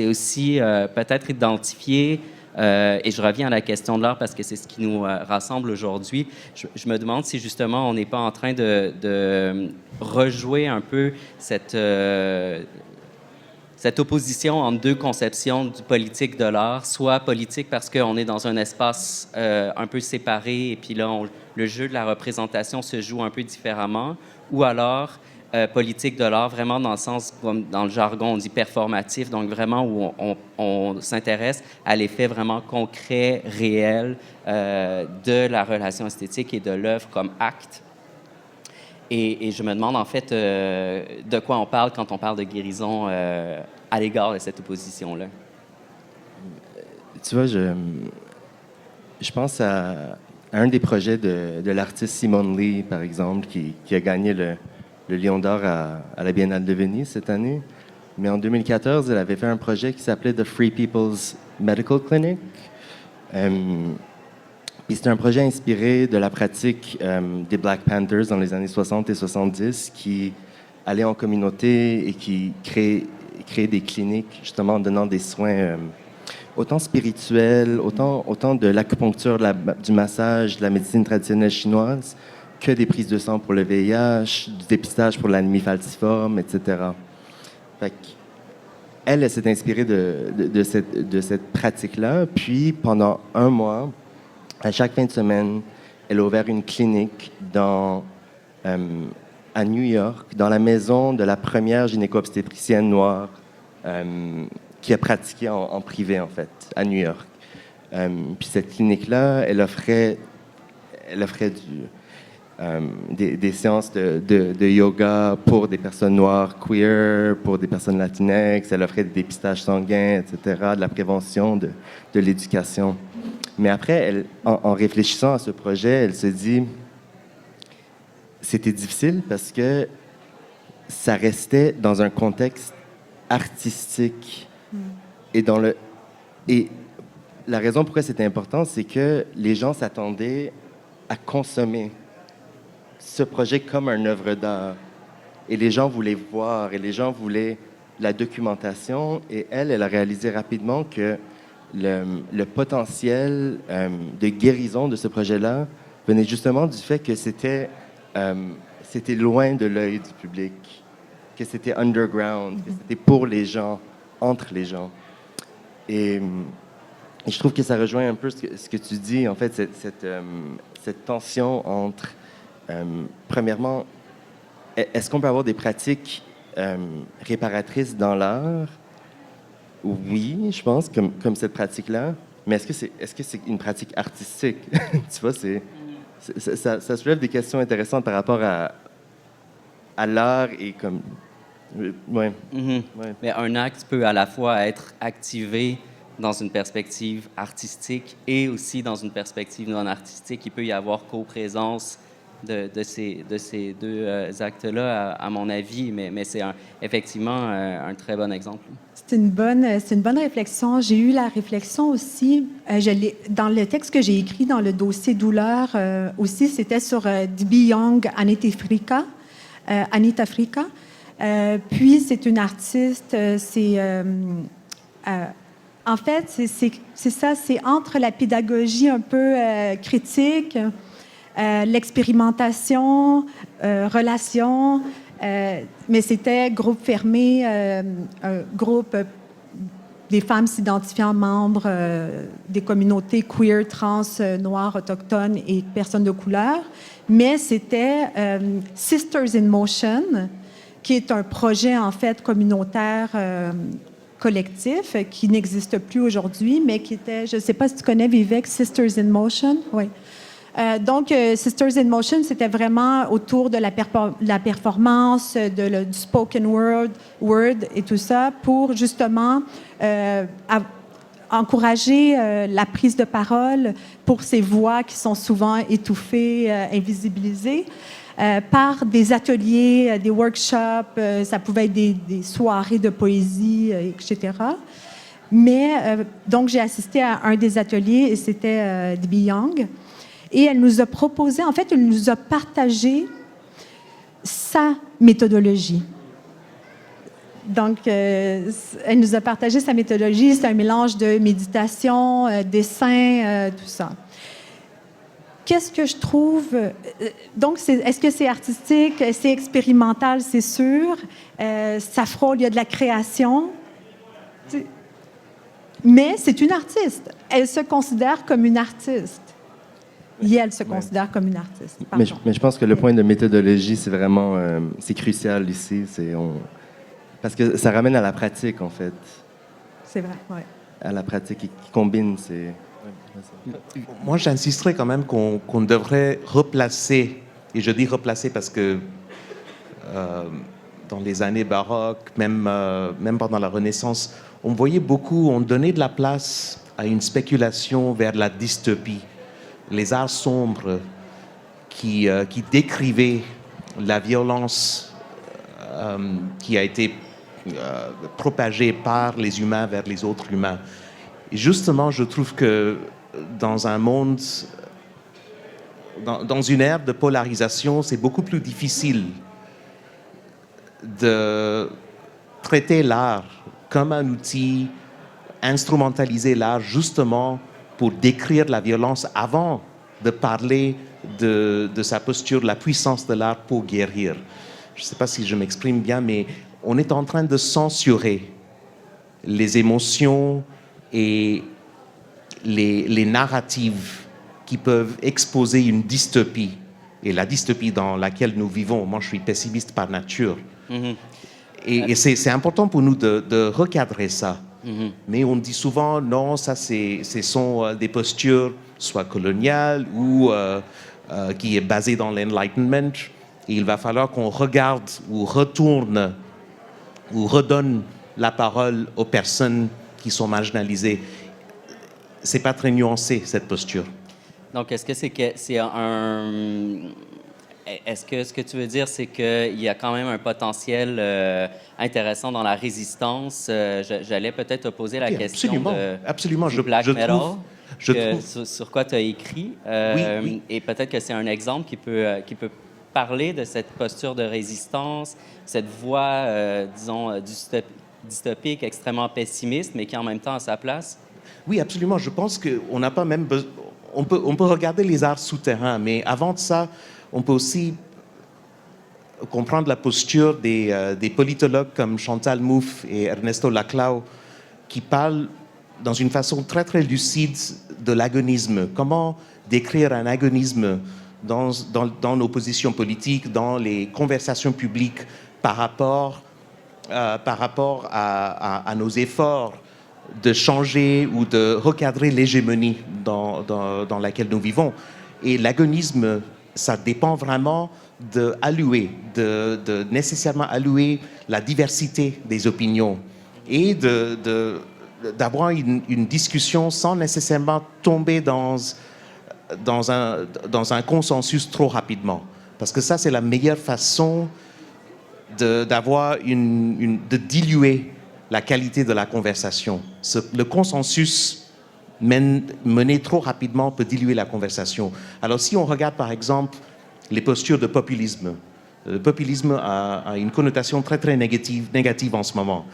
Speaker 3: aussi peut-être identifier, et je reviens à la question de l'art parce que c'est ce qui nous rassemble aujourd'hui. Je me demande si justement on n'est pas en train de rejouer un peu cette opposition entre deux conceptions du politique de l'art, soit politique parce qu'on est dans un espace un peu séparé et puis là, le jeu de la représentation se joue un peu différemment, ou alors politique de l'art, vraiment dans le sens, comme dans le jargon, on dit performatif, donc vraiment où on s'intéresse à l'effet vraiment concret, réel de la relation esthétique et de l'œuvre comme acte. Et je me demande en fait de quoi on parle quand on parle de guérison à l'égard de cette opposition-là.
Speaker 4: Tu vois, je pense à un des projets de l'artiste Simone Lee, par exemple, qui a gagné le Lion d'Or à la Biennale de Venise cette année. Mais en 2014, elle avait fait un projet qui s'appelait The Free People's Medical Clinic. Puis c'était un projet inspiré de la pratique des Black Panthers dans les années 60 et 70 qui allaient en communauté et qui créaient des cliniques, justement en donnant des soins autant spirituels, autant de l'acupuncture, du massage, de la médecine traditionnelle chinoise, que des prises de sang pour le VIH, du dépistage pour l'anémie falciforme, etc. Fait elle s'est inspirée de cette pratique-là. Puis, pendant un mois, à chaque fin de semaine, elle a ouvert une clinique à New York, dans la maison de la première gynéco-obstétricienne noire qui a pratiqué en privé, en fait, à New York. Puis cette clinique-là, elle offrait des séances de yoga pour des personnes noires queer, pour des personnes latinex. Elle offrait des dépistages sanguins, etc., de la prévention, de l'éducation. Mais après, en réfléchissant à ce projet, elle se dit c'était difficile parce que ça restait dans un contexte artistique. Et la raison pourquoi c'était important, c'est que les gens s'attendaient à consommer ce projet comme une œuvre d'art. Et les gens voulaient voir, et les gens voulaient la documentation. Et elle a réalisé rapidement que le potentiel de guérison de ce projet-là venait justement du fait que c'était loin de l'œil du public, que c'était underground, que c'était pour les gens, entre les gens. Et je trouve que ça rejoint un peu ce que tu dis, en fait, cette tension entre, premièrement, est-ce qu'on peut avoir des pratiques réparatrices dans l'art? Oui, je pense, comme cette pratique-là. Mais est-ce que c'est une pratique artistique? Tu vois, ça soulève des questions intéressantes par rapport à l'art et comme... Ouais.
Speaker 3: Mm-hmm. Ouais. Mais un acte peut à la fois être activé dans une perspective artistique et aussi dans une perspective non artistique. Il peut y avoir coprésence de ces deux actes-là, à mon avis, mais c'est effectivement un très bon exemple.
Speaker 1: C'est une bonne réflexion. J'ai eu la réflexion aussi, dans le texte que j'ai écrit dans le dossier douleur aussi, c'était sur D.B. Young, Anita Africa. Puis c'est une artiste, en fait, c'est ça, c'est entre la pédagogie un peu critique, l'expérimentation, relation, mais c'était groupe fermé, un groupe des femmes s'identifiant membres des communautés queer, trans, noires, autochtones et personnes de couleur. Mais c'était Sisters in Motion, qui est un projet, en fait, communautaire collectif qui n'existe plus aujourd'hui, mais qui était, je ne sais pas si tu connais, Vivek, Sisters in Motion. Oui. Donc, Sisters in Motion, c'était vraiment autour de la performance, du spoken word et tout ça, pour justement encourager la prise de parole pour ces voix qui sont souvent étouffées, invisibilisées, par des ateliers, des workshops, ça pouvait être des soirées de poésie, etc. Mais, donc, j'ai assisté à un des ateliers et c'était Debbie Young. Et elle nous a proposé, en fait, elle nous a partagé sa méthodologie. Donc, elle nous a partagé sa méthodologie. C'est un mélange de méditation, dessin, tout ça. Qu'est-ce que je trouve... Donc, est-ce que c'est artistique? C'est expérimental, c'est sûr. Ça frôle, il y a de la création. Mais c'est une artiste. Elle se considère comme une artiste. Et elle se considère comme une artiste.
Speaker 4: Mais je pense que le point de méthodologie, c'est vraiment c'est crucial ici. Parce que ça ramène à la pratique, en fait.
Speaker 1: C'est vrai, oui.
Speaker 4: À la pratique qui combine.
Speaker 5: Moi, j'insisterais quand même qu'on devrait replacer, et je dis replacer parce que dans les années baroques, même pendant la Renaissance, on voyait beaucoup, on donnait de la place à une spéculation vers la dystopie. Les arts sombres qui décrivaient la violence qui a été propagée par les humains vers les autres humains. Et justement, je trouve que dans un monde, dans une ère de polarisation, c'est beaucoup plus difficile de traiter l'art comme un outil, instrumentaliser l'art justement pour décrire la violence avant de parler de sa posture, de la puissance de l'art pour guérir. Je ne sais pas si je m'exprime bien, mais on est en train de censurer les émotions et les narratives qui peuvent exposer une dystopie. Et la dystopie dans laquelle nous vivons, moi je suis pessimiste par nature. Mm-hmm. Et c'est important pour nous de recadrer ça. Mm-hmm. Mais on dit souvent, non, ça ce sont des postures soit coloniales ou qui est basées dans l'Enlightenment. Et il va falloir qu'on regarde ou retourne ou redonne la parole aux personnes qui sont marginalisées. C'est pas très nuancé, cette posture.
Speaker 3: Donc, est-ce que ce que tu veux dire, c'est qu'il y a quand même un potentiel intéressant dans la résistance? J'allais peut-être te poser la question du black metal, sur quoi tu as écrit. Oui. Et peut-être que c'est un exemple qui peut parler de cette posture de résistance, cette voix, disons, dystopique, extrêmement pessimiste, mais qui en même temps a sa place?
Speaker 5: Oui, absolument. Je pense qu'on n'a pas même besoin... On peut regarder les arts souterrains, mais avant de ça, on peut aussi comprendre la posture des politologues comme Chantal Mouffe et Ernesto Laclau, qui parlent dans une façon très, très lucide de l'agonisme. Comment décrire un agonisme dans nos positions politiques, dans les conversations publiques par rapport à nos efforts de changer ou de recadrer l'hégémonie dans laquelle nous vivons. Et l'agonisme, ça dépend vraiment de nécessairement allouer la diversité des opinions et d'avoir une discussion sans nécessairement tomber dans un consensus trop rapidement. Parce que ça, c'est la meilleure façon de diluer la qualité de la conversation. Le consensus mené trop rapidement peut diluer la conversation. Alors si on regarde par exemple les postures de populisme, le populisme a une connotation très très négative en ce moment.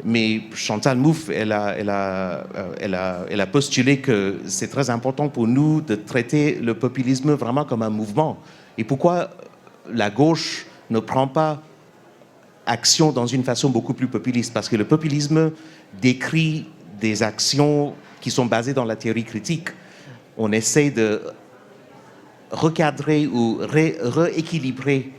Speaker 5: Mais Chantal Mouffe, elle a postulé que c'est très important pour nous de traiter le populisme vraiment comme un mouvement. Et pourquoi la gauche ne prend pas action dans une façon beaucoup plus populiste, parce que le populisme décrit des actions qui sont basées dans la théorie critique. On essaie de recadrer ou rééquilibrer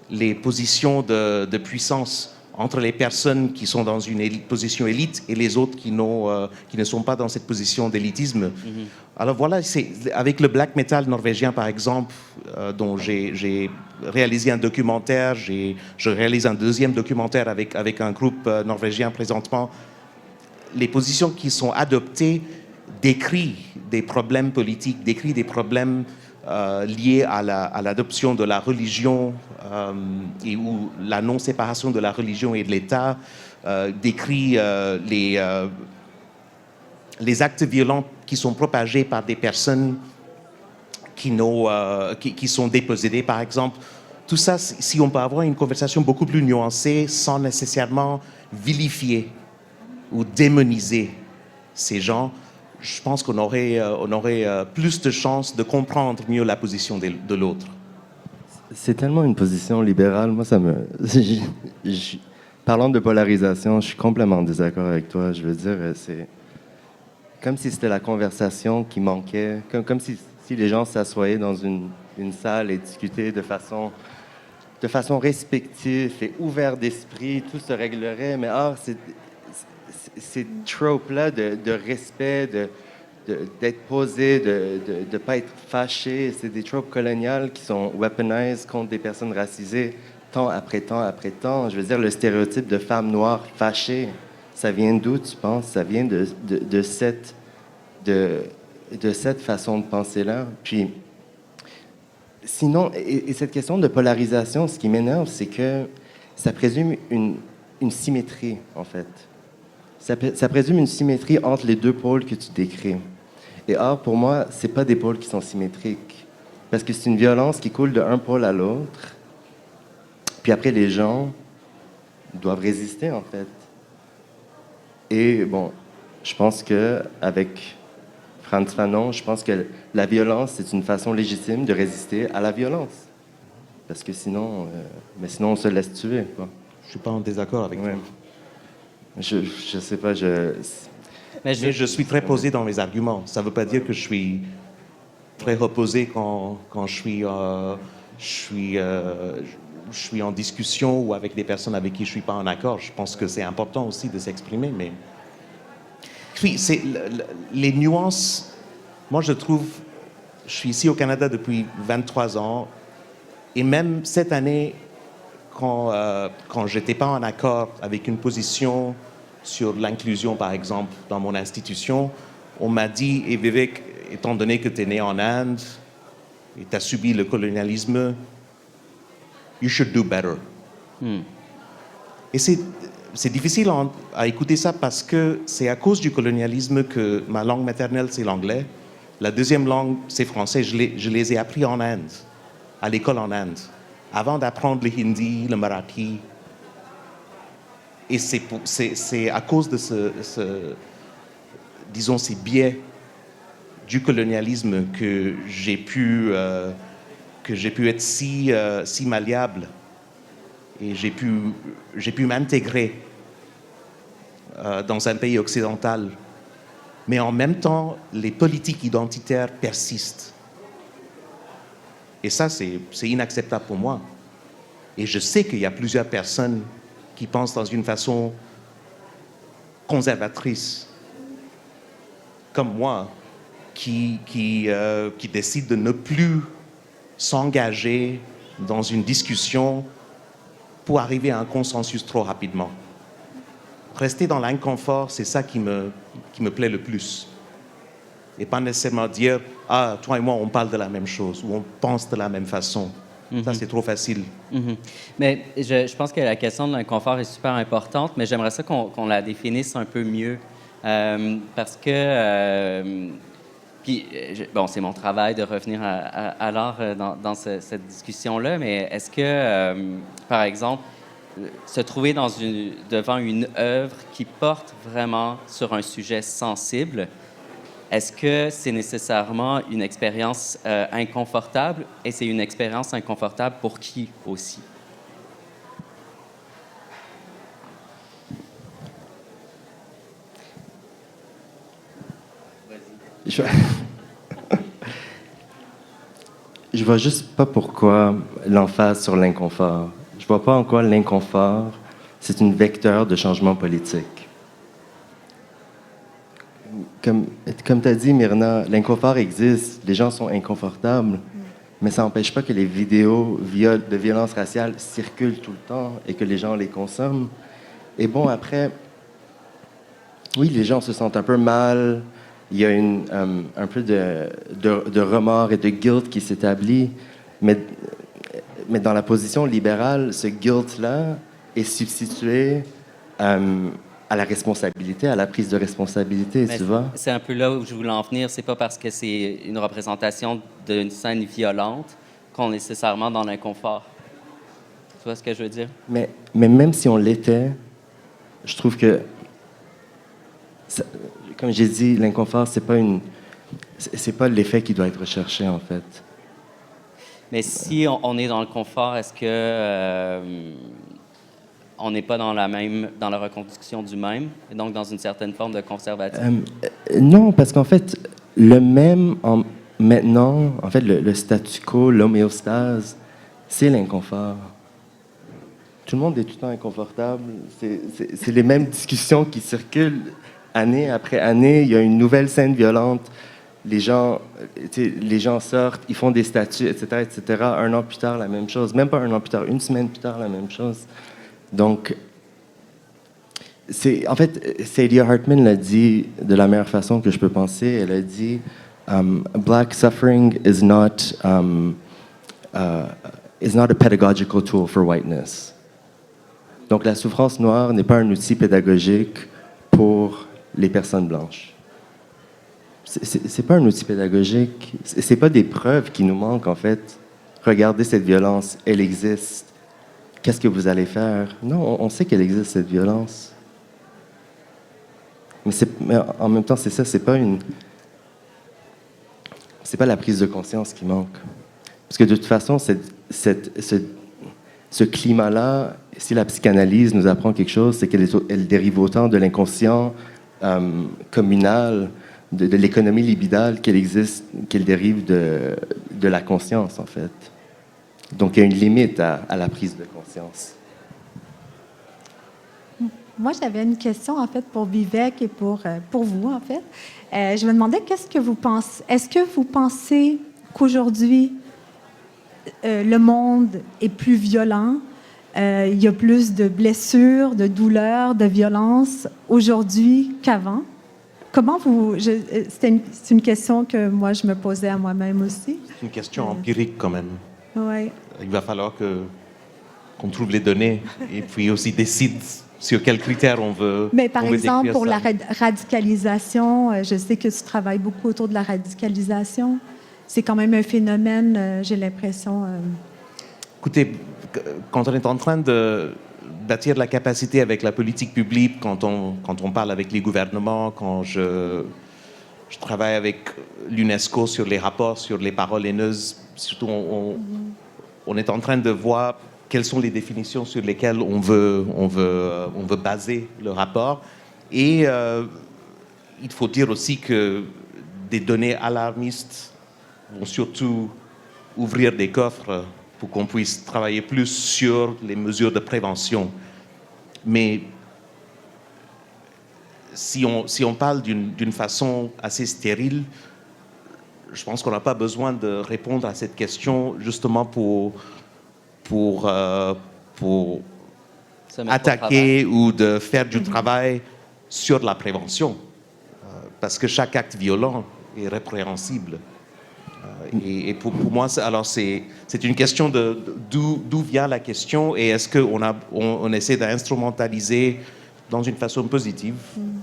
Speaker 5: les positions de puissance entre les personnes qui sont dans une position élite et les autres qui ne sont pas dans cette position d'élitisme. Alors voilà, avec le black metal norvégien, par exemple, dont j'ai réalisé un documentaire, je réalise un deuxième documentaire avec un groupe norvégien présentement. Les positions qui sont adoptées décrivent des problèmes politiques, décrivent des problèmes liés à l'adoption de la religion ou la non-séparation de la religion et de l'État, décrit les actes violents qui sont propagés par des personnes qui sont dépossédées, par exemple. Tout ça, si on peut avoir une conversation beaucoup plus nuancée, sans nécessairement vilifier ou démoniser ces gens, je pense qu'on aurait plus de chances de comprendre mieux la position de l'autre.
Speaker 4: C'est tellement une position libérale. Moi, parlant de polarisation, je suis complètement en désaccord avec toi. Je veux dire, c'est comme si c'était la conversation qui manquait, comme si les gens s'assoyaient dans une salle et discutaient de façon respective et ouverte d'esprit, tout se réglerait. Mais or, ces tropes-là de respect, d'être posé, de ne pas être fâché, c'est des tropes coloniales qui sont weaponized contre des personnes racisées temps après temps après temps. Je veux dire, le stéréotype de femme noire fâchée, ça vient d'où, tu penses? Ça vient de cette façon de penser-là. Puis, sinon, et cette question de polarisation, ce qui m'énerve, c'est que ça présume une symétrie, en fait. Ça présume une symétrie entre les deux pôles que tu décris. Et or, pour moi, ce n'est pas des pôles qui sont symétriques. Parce que c'est une violence qui coule d'un pôle à l'autre. Puis après, les gens doivent résister, en fait. Et bon, je pense qu'avec Frantz Fanon, je pense que la violence, c'est une façon légitime de résister à la violence. Parce que sinon, on se laisse tuer, quoi.
Speaker 5: Je ne suis pas en désaccord avec toi.
Speaker 4: Je sais pas,
Speaker 5: Mais je suis très posé dans mes arguments. Ça ne veut pas dire que je suis très reposé quand je suis en discussion ou avec des personnes avec qui je ne suis pas en accord. Je pense que c'est important aussi de s'exprimer. Mais puis, les nuances, moi je trouve, je suis ici au Canada depuis 23 ans et même cette année, quand je n'étais pas en accord avec une position sur l'inclusion, par exemple, dans mon institution, on m'a dit, et Vivek, étant donné que tu es né en Inde et tu as subi le colonialisme, you should do better. Et c'est difficile à écouter ça parce que c'est à cause du colonialisme que ma langue maternelle, c'est l'anglais. La deuxième langue, c'est français. Je les ai appris en Inde, à l'école en Inde, avant d'apprendre le hindi, le marathi. Et c'est à cause de ces biais du colonialisme que j'ai pu être si malléable et j'ai pu m'intégrer dans un pays occidental. Mais en même temps, les politiques identitaires persistent. Et ça, c'est inacceptable pour moi. Et je sais qu'il y a plusieurs personnes qui pensent dans une façon conservatrice, comme moi, qui décident de ne plus s'engager dans une discussion pour arriver à un consensus trop rapidement. Rester dans l'inconfort, c'est ça qui me plaît le plus. Et pas nécessairement dire « Ah, toi et moi, on parle de la même chose » ou « On pense de la même façon ». Ça, c'est trop facile.
Speaker 3: Mais je pense que la question de l'inconfort est super importante, mais j'aimerais ça qu'on la définisse un peu mieux. Parce que... bon, c'est mon travail de revenir à l'art dans cette discussion-là, mais est-ce que, par exemple, se trouver devant une œuvre qui porte vraiment sur un sujet sensible, est-ce que c'est nécessairement une expérience inconfortable et c'est une expérience inconfortable pour qui aussi?
Speaker 4: je... Je vois juste pas pourquoi l'emphase sur l'inconfort. Je vois pas en quoi l'inconfort, c'est une vecteur de changement politique. Comme tu as dit, Myrna, l'inconfort existe, les gens sont inconfortables, mais ça n'empêche pas que les vidéos de violence raciale circulent tout le temps et que les gens les consomment. Et bon, après, oui, les gens se sentent un peu mal, il y a un peu de remords et de guilt qui s'établit, mais dans la position libérale, ce guilt-là est substitué à la responsabilité, à la prise de responsabilité,
Speaker 3: Mais
Speaker 4: tu vois?
Speaker 3: c'est un peu là où je voulais en venir. C'est pas parce que c'est une représentation d'une scène violente qu'on est nécessairement dans l'inconfort. Tu vois ce que je veux dire?
Speaker 4: Mais même si on l'était, je trouve que, comme j'ai dit, l'inconfort, c'est pas l'effet qui doit être recherché, en fait.
Speaker 3: Mais si on est dans le confort, est-ce que on n'est pas dans la reconstruction du même, et donc dans une certaine forme de conservatisme?
Speaker 4: Non, parce qu'en fait, le même, maintenant, en fait, le statu quo, l'homéostase, c'est l'inconfort. Tout le monde est tout le temps inconfortable. C'est les mêmes discussions qui circulent année après année. Il y a une nouvelle scène violente. Les gens sortent, ils font des statuts, etc., etc. Un an plus tard, la même chose. Même pas un an plus tard, une semaine plus tard, la même chose. Donc, en fait, Saidiya Hartman l'a dit de la meilleure façon que je peux penser. Elle a dit Black suffering is not a pedagogical tool for whiteness. Donc, la souffrance noire n'est pas un outil pédagogique pour les personnes blanches. C'est pas un outil pédagogique. C'est pas des preuves qui nous manquent, en fait. Regardez cette violence, elle existe. Qu'est-ce que vous allez faire? Non, on sait qu'elle existe, cette violence. Mais en même temps, c'est ça, c'est pas la prise de conscience qui manque. Parce que de toute façon, ce climat-là, si la psychanalyse nous apprend quelque chose, c'est qu'elle dérive autant de l'inconscient communal, de l'économie libidale qu'elle dérive de la conscience, en fait. Donc, il y a une limite à la prise de conscience.
Speaker 1: Moi, j'avais une question, en fait, pour Vivek et pour vous, en fait. Je me demandais, qu'est-ce que vous pensez? Est-ce que vous pensez qu'aujourd'hui, le monde est plus violent? Il y a plus de blessures, de douleurs, de violences aujourd'hui qu'avant? Comment vous... C'est une question que moi, je me posais à moi-même aussi.
Speaker 5: C'est une question empirique quand même.
Speaker 1: Oui.
Speaker 5: Il va falloir qu'on trouve les données et puis aussi décide sur quels critères on veut.
Speaker 1: Mais par exemple,
Speaker 5: décrire
Speaker 1: pour
Speaker 5: ça.
Speaker 1: la radicalisation, je sais que tu travailles beaucoup autour de la radicalisation. C'est quand même un phénomène, j'ai l'impression.
Speaker 5: Écoutez, quand on est en train de bâtir la capacité avec la politique publique, quand on parle avec les gouvernements, quand je travaille avec l'UNESCO sur les rapports, sur les paroles haineuses, surtout on est en train de voir quelles sont les définitions sur lesquelles on veut baser le rapport. Et il faut dire aussi que des données alarmistes vont surtout ouvrir des coffres pour qu'on puisse travailler plus sur les mesures de prévention. Mais si on parle d'une façon assez stérile, je pense qu'on n'a pas besoin de répondre à cette question justement pour attaquer ou de faire du travail sur la prévention. Parce que chaque acte violent est répréhensible. Et pour moi, c'est une question d'où vient la question et est-ce qu'on essaie d'instrumentaliser dans une façon positive,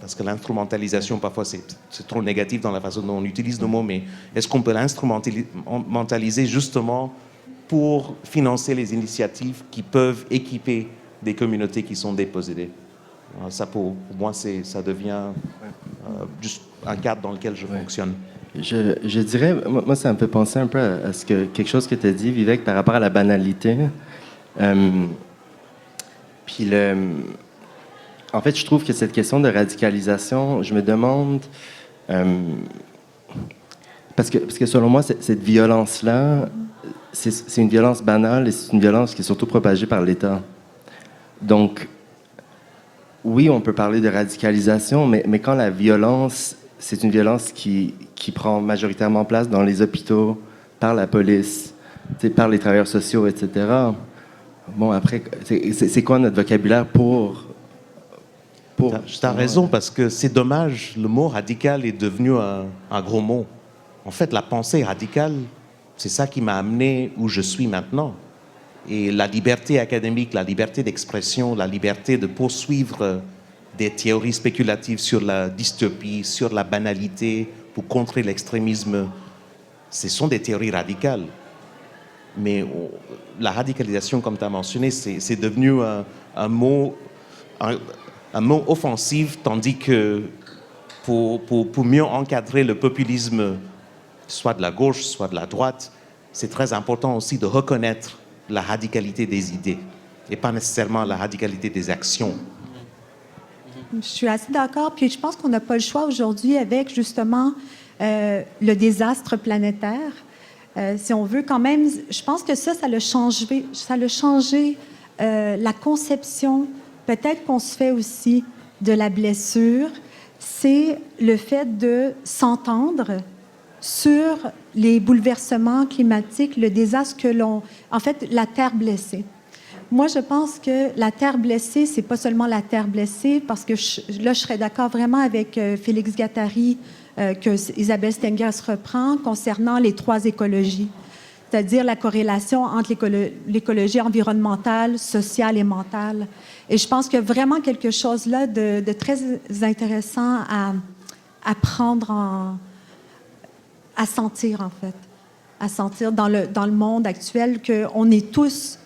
Speaker 5: parce que l'instrumentalisation, parfois, c'est trop négatif dans la façon dont on utilise le mot, mais est-ce qu'on peut l'instrumentaliser justement pour financer les initiatives qui peuvent équiper des communautés qui sont dépossédées? Alors ça, pour moi, ça devient juste un cadre dans lequel je fonctionne.
Speaker 4: Je dirais, moi, ça me fait penser un peu à quelque chose que tu as dit, Vivek, par rapport à la banalité. Puis en fait, je trouve que cette question de radicalisation, je me demande Parce que selon moi, cette violence-là, c'est une violence banale et c'est une violence qui est surtout propagée par l'État. Donc, oui, on peut parler de radicalisation, mais quand la violence, c'est une violence qui prend majoritairement place dans les hôpitaux, par la police, par les travailleurs sociaux, etc. Bon, après, c'est quoi notre vocabulaire pour
Speaker 5: Tu as raison, parce que c'est dommage, le mot radical est devenu un gros mot. En fait, la pensée radicale, c'est ça qui m'a amené où je suis maintenant. Et la liberté académique, la liberté d'expression, la liberté de poursuivre des théories spéculatives sur la dystopie, sur la banalité, pour contrer l'extrémisme, ce sont des théories radicales. Mais la radicalisation, comme tu as mentionné, c'est devenu un mot offensif, tandis que pour mieux encadrer le populisme, soit de la gauche, soit de la droite, c'est très important aussi de reconnaître la radicalité des idées et pas nécessairement la radicalité des actions.
Speaker 1: Je suis assez d'accord. Puis je pense qu'on n'a pas le choix aujourd'hui avec justement le désastre planétaire. Si on veut quand même, je pense que ça l'a changé la conception. Peut-être qu'on se fait aussi de la blessure. C'est le fait de s'entendre sur les bouleversements climatiques, le désastre en fait, la terre blessée. Moi, je pense que la terre blessée, c'est pas seulement la terre blessée, parce que là, je serais d'accord vraiment avec Félix Guattari, que Isabelle Stengers reprend concernant les 3 écologies, c'est-à-dire la corrélation entre l'écologie environnementale, sociale et mentale. Et je pense qu'il y a vraiment quelque chose là de très intéressant à prendre à sentir, en fait, à sentir dans le monde actuel qu'on est tous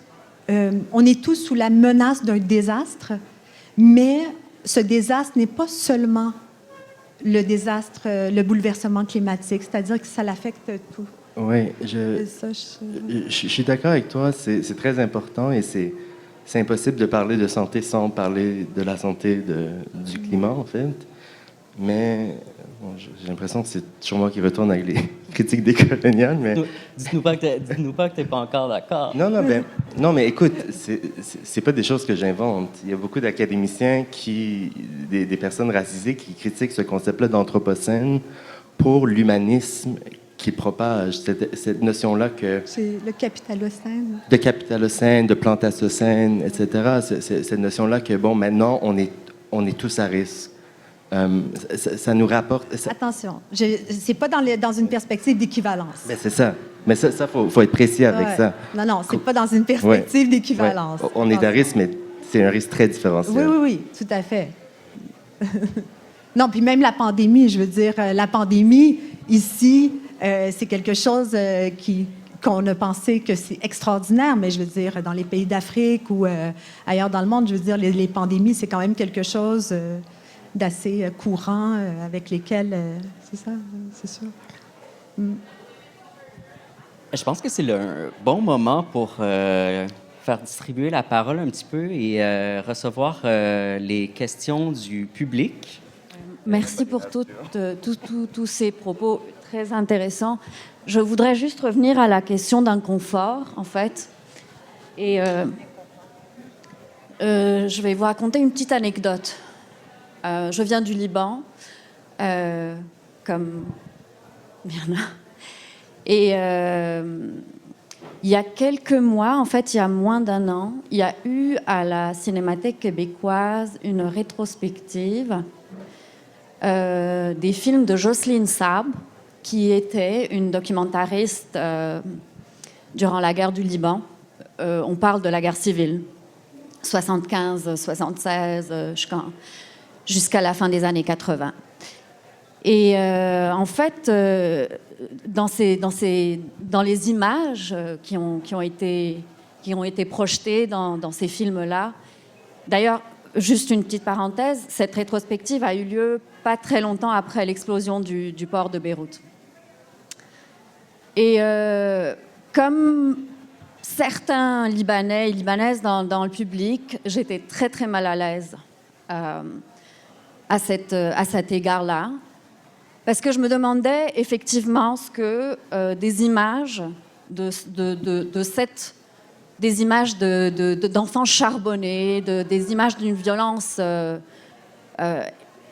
Speaker 1: sous la menace d'un désastre, mais ce désastre n'est pas seulement le désastre, le bouleversement climatique, c'est-à-dire que ça l'affecte tout.
Speaker 4: Oui, je suis d'accord avec toi, c'est très important et c'est impossible de parler de santé sans parler de la santé du climat, en fait. Mais bon, j'ai l'impression que c'est toujours moi qui retourne avec les critiques décoloniales. Mais...
Speaker 3: Dites-nous pas que tu n'es pas encore d'accord.
Speaker 4: Non, mais écoute, c'est pas des choses que j'invente. Il y a beaucoup d'académiciens, des personnes racisées qui critiquent ce concept-là d'anthropocène pour l'humanisme qui propage cette notion-là que...
Speaker 1: C'est le capitalocène.
Speaker 4: De capitalocène, de plantacocène, etc. Cette notion-là que, bon, maintenant, on est tous à risque. Ça nous rapporte...
Speaker 1: Attention, c'est pas dans une perspective d'équivalence.
Speaker 4: Mais c'est ça. Mais ça, faut être précis avec ça.
Speaker 1: Non, c'est pas dans une perspective d'équivalence.
Speaker 4: On est à risque, mais c'est un risque très différenciel.
Speaker 1: Oui, tout à fait. Non, puis même la pandémie, je veux dire, la pandémie, ici, c'est quelque chose qu'on a pensé que c'est extraordinaire, mais je veux dire, dans les pays d'Afrique ou ailleurs dans le monde, je veux dire, les pandémies, c'est quand même quelque chose d'assez courant avec lesquels... c'est ça, c'est sûr.
Speaker 3: Je pense que c'est le bon moment pour faire distribuer la parole un petit peu et recevoir les questions du public.
Speaker 6: Merci pour tous ces propos très intéressants. Je voudrais juste revenir à la question d'inconfort, en fait. Et je vais vous raconter une petite anecdote. Je viens du Liban, comme il y en a. Et il y a quelques mois, en fait, il y a moins d'1 an, il y a eu à la Cinémathèque québécoise une rétrospective des films de Jocelyne Sabre, qui était une documentariste durant la guerre du Liban. On parle de la guerre civile, 75, 76, jusqu'à la fin des années 80. Et en fait, dans les images qui ont été projetées dans ces films-là, d'ailleurs, juste une petite parenthèse, cette rétrospective a eu lieu pas très longtemps après l'explosion du port de Beyrouth. Et comme certains Libanais et Libanaises dans le public, j'étais très, très mal à l'aise à cet égard-là. Parce que je me demandais effectivement ce que des images des images d'enfants charbonnés, des images d'une violence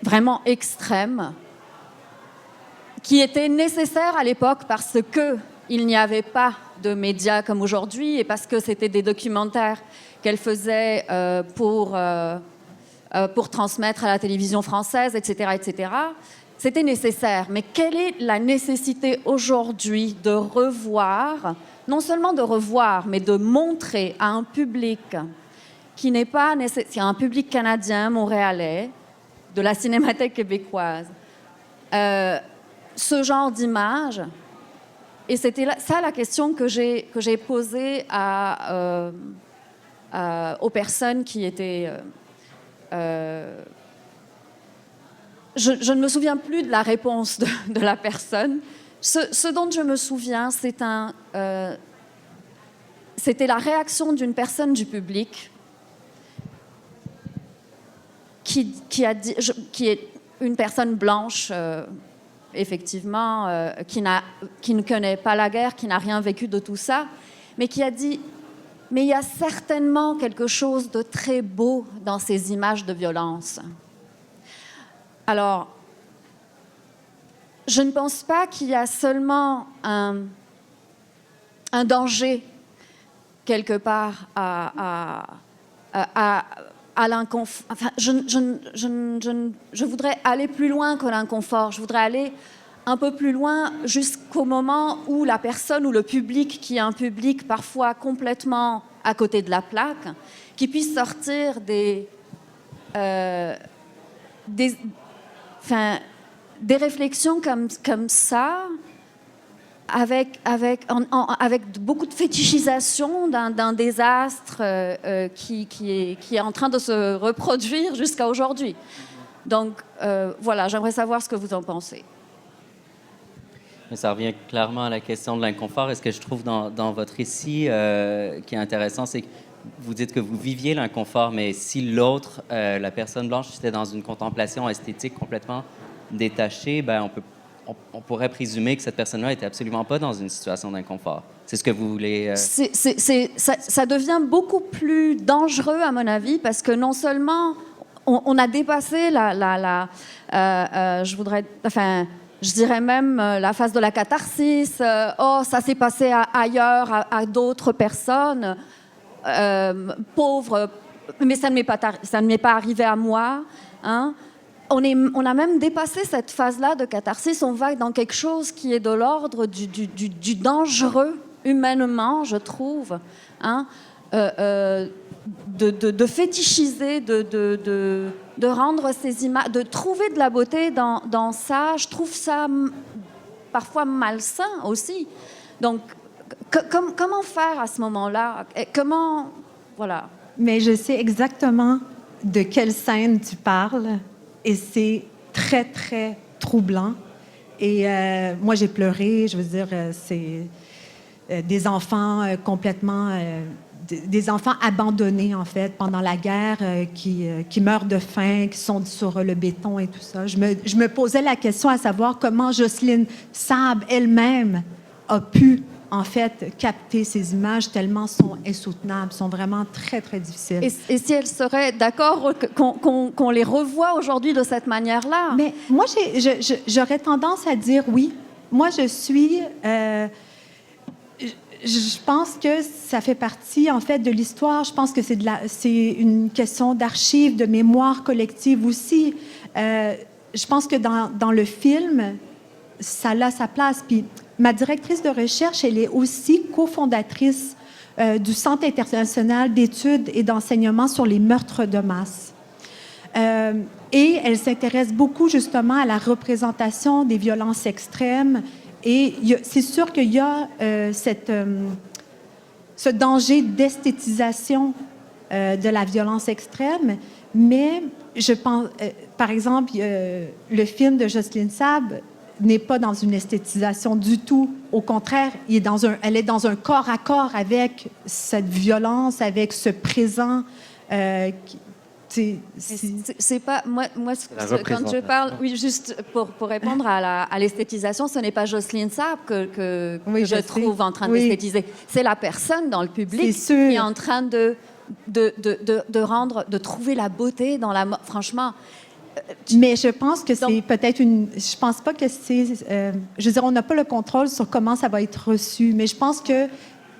Speaker 6: vraiment extrême, qui étaient nécessaires à l'époque parce qu'il n'y avait pas de médias comme aujourd'hui et parce que c'était des documentaires qu'elle faisait pour transmettre à la télévision française, etc., etc. C'était nécessaire. Mais quelle est la nécessité aujourd'hui de revoir, non seulement de revoir, mais de montrer à un public qui n'est pas nécessaire, un public canadien, montréalais, de la Cinémathèque québécoise, ce genre d'image. Et c'était ça la question que j'ai posée aux personnes qui étaient... Je ne me souviens plus de la réponse de la personne. Ce dont je me souviens, c'était la réaction d'une personne du public qui est une personne blanche, effectivement, qui ne connaît pas la guerre, qui n'a rien vécu de tout ça, mais qui a dit « Mais il y a certainement quelque chose de très beau dans ces images de violence. » Alors, je ne pense pas qu'il y a seulement un danger quelque part à l'inconfort. Enfin, je voudrais aller plus loin que l'inconfort. Je voudrais aller un peu plus loin jusqu'au moment où la personne ou le public, qui est un public parfois complètement à côté de la plaque, qui puisse sortir des réflexions comme ça, avec beaucoup de fétichisation d'un désastre qui est en train de se reproduire jusqu'à aujourd'hui. Donc, voilà, j'aimerais savoir ce que vous en pensez.
Speaker 3: Mais ça revient clairement à la question de l'inconfort. Et ce que je trouve dans votre récit qui est intéressant, c'est que vous dites que vous viviez l'inconfort, mais si l'autre, la personne blanche, était dans une contemplation esthétique complètement détachée, ben on pourrait présumer que cette personne-là n'était absolument pas dans une situation d'inconfort. C'est ce que vous voulez...
Speaker 6: Ça devient beaucoup plus dangereux, à mon avis, parce que non seulement on a dépassé je dirais même la phase de la catharsis. Ça s'est passé ailleurs, à d'autres personnes. Pauvre, mais ça ne m'est pas arrivé à moi. Hein. On a même dépassé cette phase-là de catharsis. On va dans quelque chose qui est de l'ordre du dangereux, humainement, je trouve. Hein. De fétichiser, de rendre ces images, de trouver de la beauté dans ça. Je trouve ça parfois malsain aussi. Donc, comment faire à ce moment-là? Voilà.
Speaker 1: Mais je sais exactement de quelle scène tu parles et c'est très, très troublant. Et moi, j'ai pleuré. Je veux dire, c'est des enfants complètement... des enfants abandonnés, en fait, pendant la guerre, qui meurent de faim, qui sont sur le béton et tout ça. Je me posais la question à savoir comment Jocelyne Sable elle-même a pu, en fait, capter ces images tellement sont insoutenables, sont vraiment très, très difficiles.
Speaker 6: Et si elle serait d'accord qu'on les revoie aujourd'hui de cette manière-là?
Speaker 1: Mais moi, j'aurais tendance à dire oui. Moi, je suis... je pense que ça fait partie, en fait, de l'histoire. Je pense que c'est une question d'archives, de mémoire collective aussi. Je pense que dans le film, ça a sa place. Puis ma directrice de recherche, elle est aussi cofondatrice du Centre international d'études et d'enseignement sur les meurtres de masse. Et elle s'intéresse beaucoup, justement, à la représentation des violences extrêmes. Et c'est sûr qu'il y a ce danger d'esthétisation de la violence extrême, mais je pense, par exemple, le film de Jocelyne Sable n'est pas dans une esthétisation du tout. Au contraire, elle est dans un corps à corps avec cette violence, avec ce présent
Speaker 6: C'est pas moi quand je parle, oui, juste pour répondre à l'esthétisation, ce n'est pas Jocelyne Saab que je trouve en train d'esthétiser. C'est la personne dans le public qui est en train de trouver la beauté dans la franchement.
Speaker 1: Mais je pense que c'est peut-être je pense pas que c'est. Je veux dire, on n'a pas le contrôle sur comment ça va être reçu, mais je pense que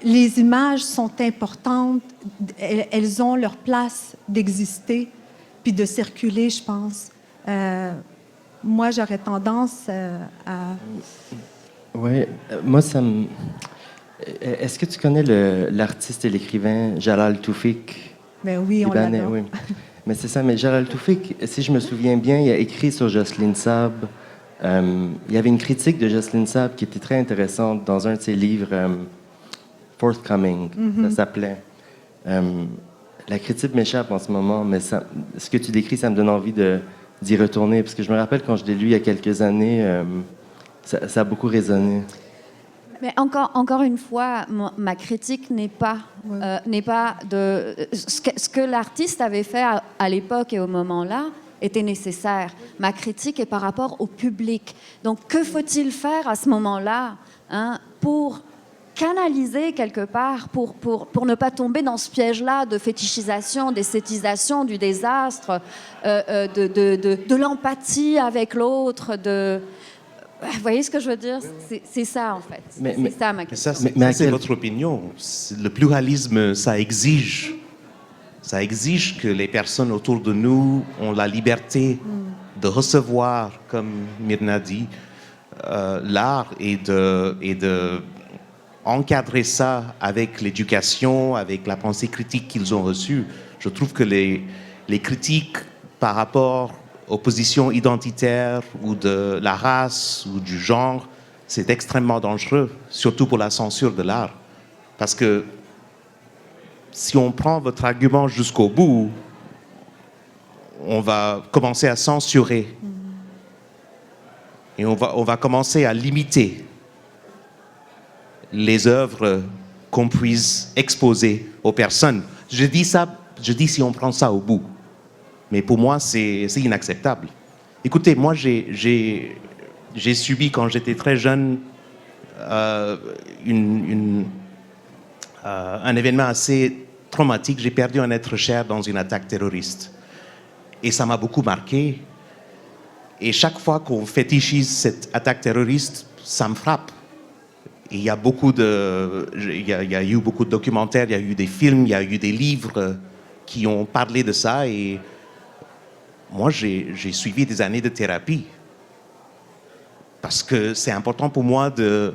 Speaker 1: les images sont importantes. Elles ont leur place d'exister puis de circuler, je pense. Moi, j'aurais tendance à.
Speaker 4: Oui, moi, ça me. Est-ce que tu connais l'artiste et l'écrivain Jalal Toufik?
Speaker 1: Ben oui, on l'adore.
Speaker 4: Oui. Mais c'est ça, mais Jalal Toufik, si je me souviens bien, il a écrit sur Jocelyne Saab. Il y avait une critique de Jocelyne Saab qui était très intéressante dans un de ses livres, Forthcoming, ça s'appelait. La critique m'échappe en ce moment, mais ce que tu décris, ça me donne envie d'y retourner, parce que je me rappelle quand je l'ai lu il y a quelques années, ça a beaucoup résonné.
Speaker 6: Mais encore une fois, ma critique n'est pas de ce que l'artiste avait fait à l'époque et au moment-là était nécessaire. Ma critique est par rapport au public. Donc, que faut-il faire à ce moment-là pour canaliser quelque part, pour ne pas tomber dans ce piège-là de fétichisation, d'esthétisation du désastre, de l'empathie avec l'autre, Vous voyez ce que je veux dire? C'est ça, en fait. C'est ça, ma question.
Speaker 5: Ça, c'est votre opinion. Le pluralisme, ça exige que les personnes autour de nous ont la liberté de recevoir, comme Myrna dit, l'art et de encadrer ça avec l'éducation, avec la pensée critique qu'ils ont reçue. Je trouve que les critiques par rapport aux positions identitaires ou de la race ou du genre, c'est extrêmement dangereux, surtout pour la censure de l'art. Parce que si on prend votre argument jusqu'au bout, on va commencer à censurer. Et on va commencer à limiter les œuvres qu'on puisse exposer aux personnes. Je dis si on prend ça au bout. Mais pour moi, c'est inacceptable. Écoutez, moi, j'ai subi, quand j'étais très jeune, un événement assez traumatique. J'ai perdu un être cher dans une attaque terroriste. Et ça m'a beaucoup marqué. Et chaque fois qu'on fétichise cette attaque terroriste, ça me frappe. Et il y a eu beaucoup de documentaires, il y a eu des films, il y a eu des livres qui ont parlé de ça. Et moi, j'ai suivi des années de thérapie. Parce que c'est important pour moi de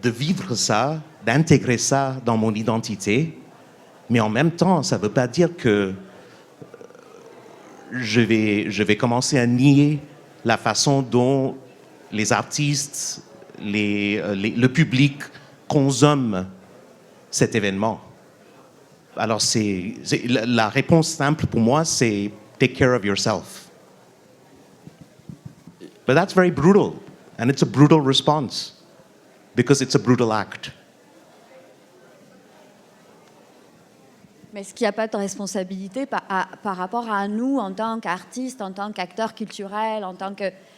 Speaker 5: vivre ça, d'intégrer ça dans mon identité. Mais en même temps, ça ne veut pas dire que je vais commencer à nier la façon dont les artistes, le public consomment cet événement. Alors, la réponse simple pour moi, c'est « take care of yourself ». But that's very brutal, and it's a brutal response, because it's a brutal act.
Speaker 6: Mais est-ce qu'il n'y a pas de responsabilité par rapport à nous en tant qu'artistes, en tant qu'acteurs culturels,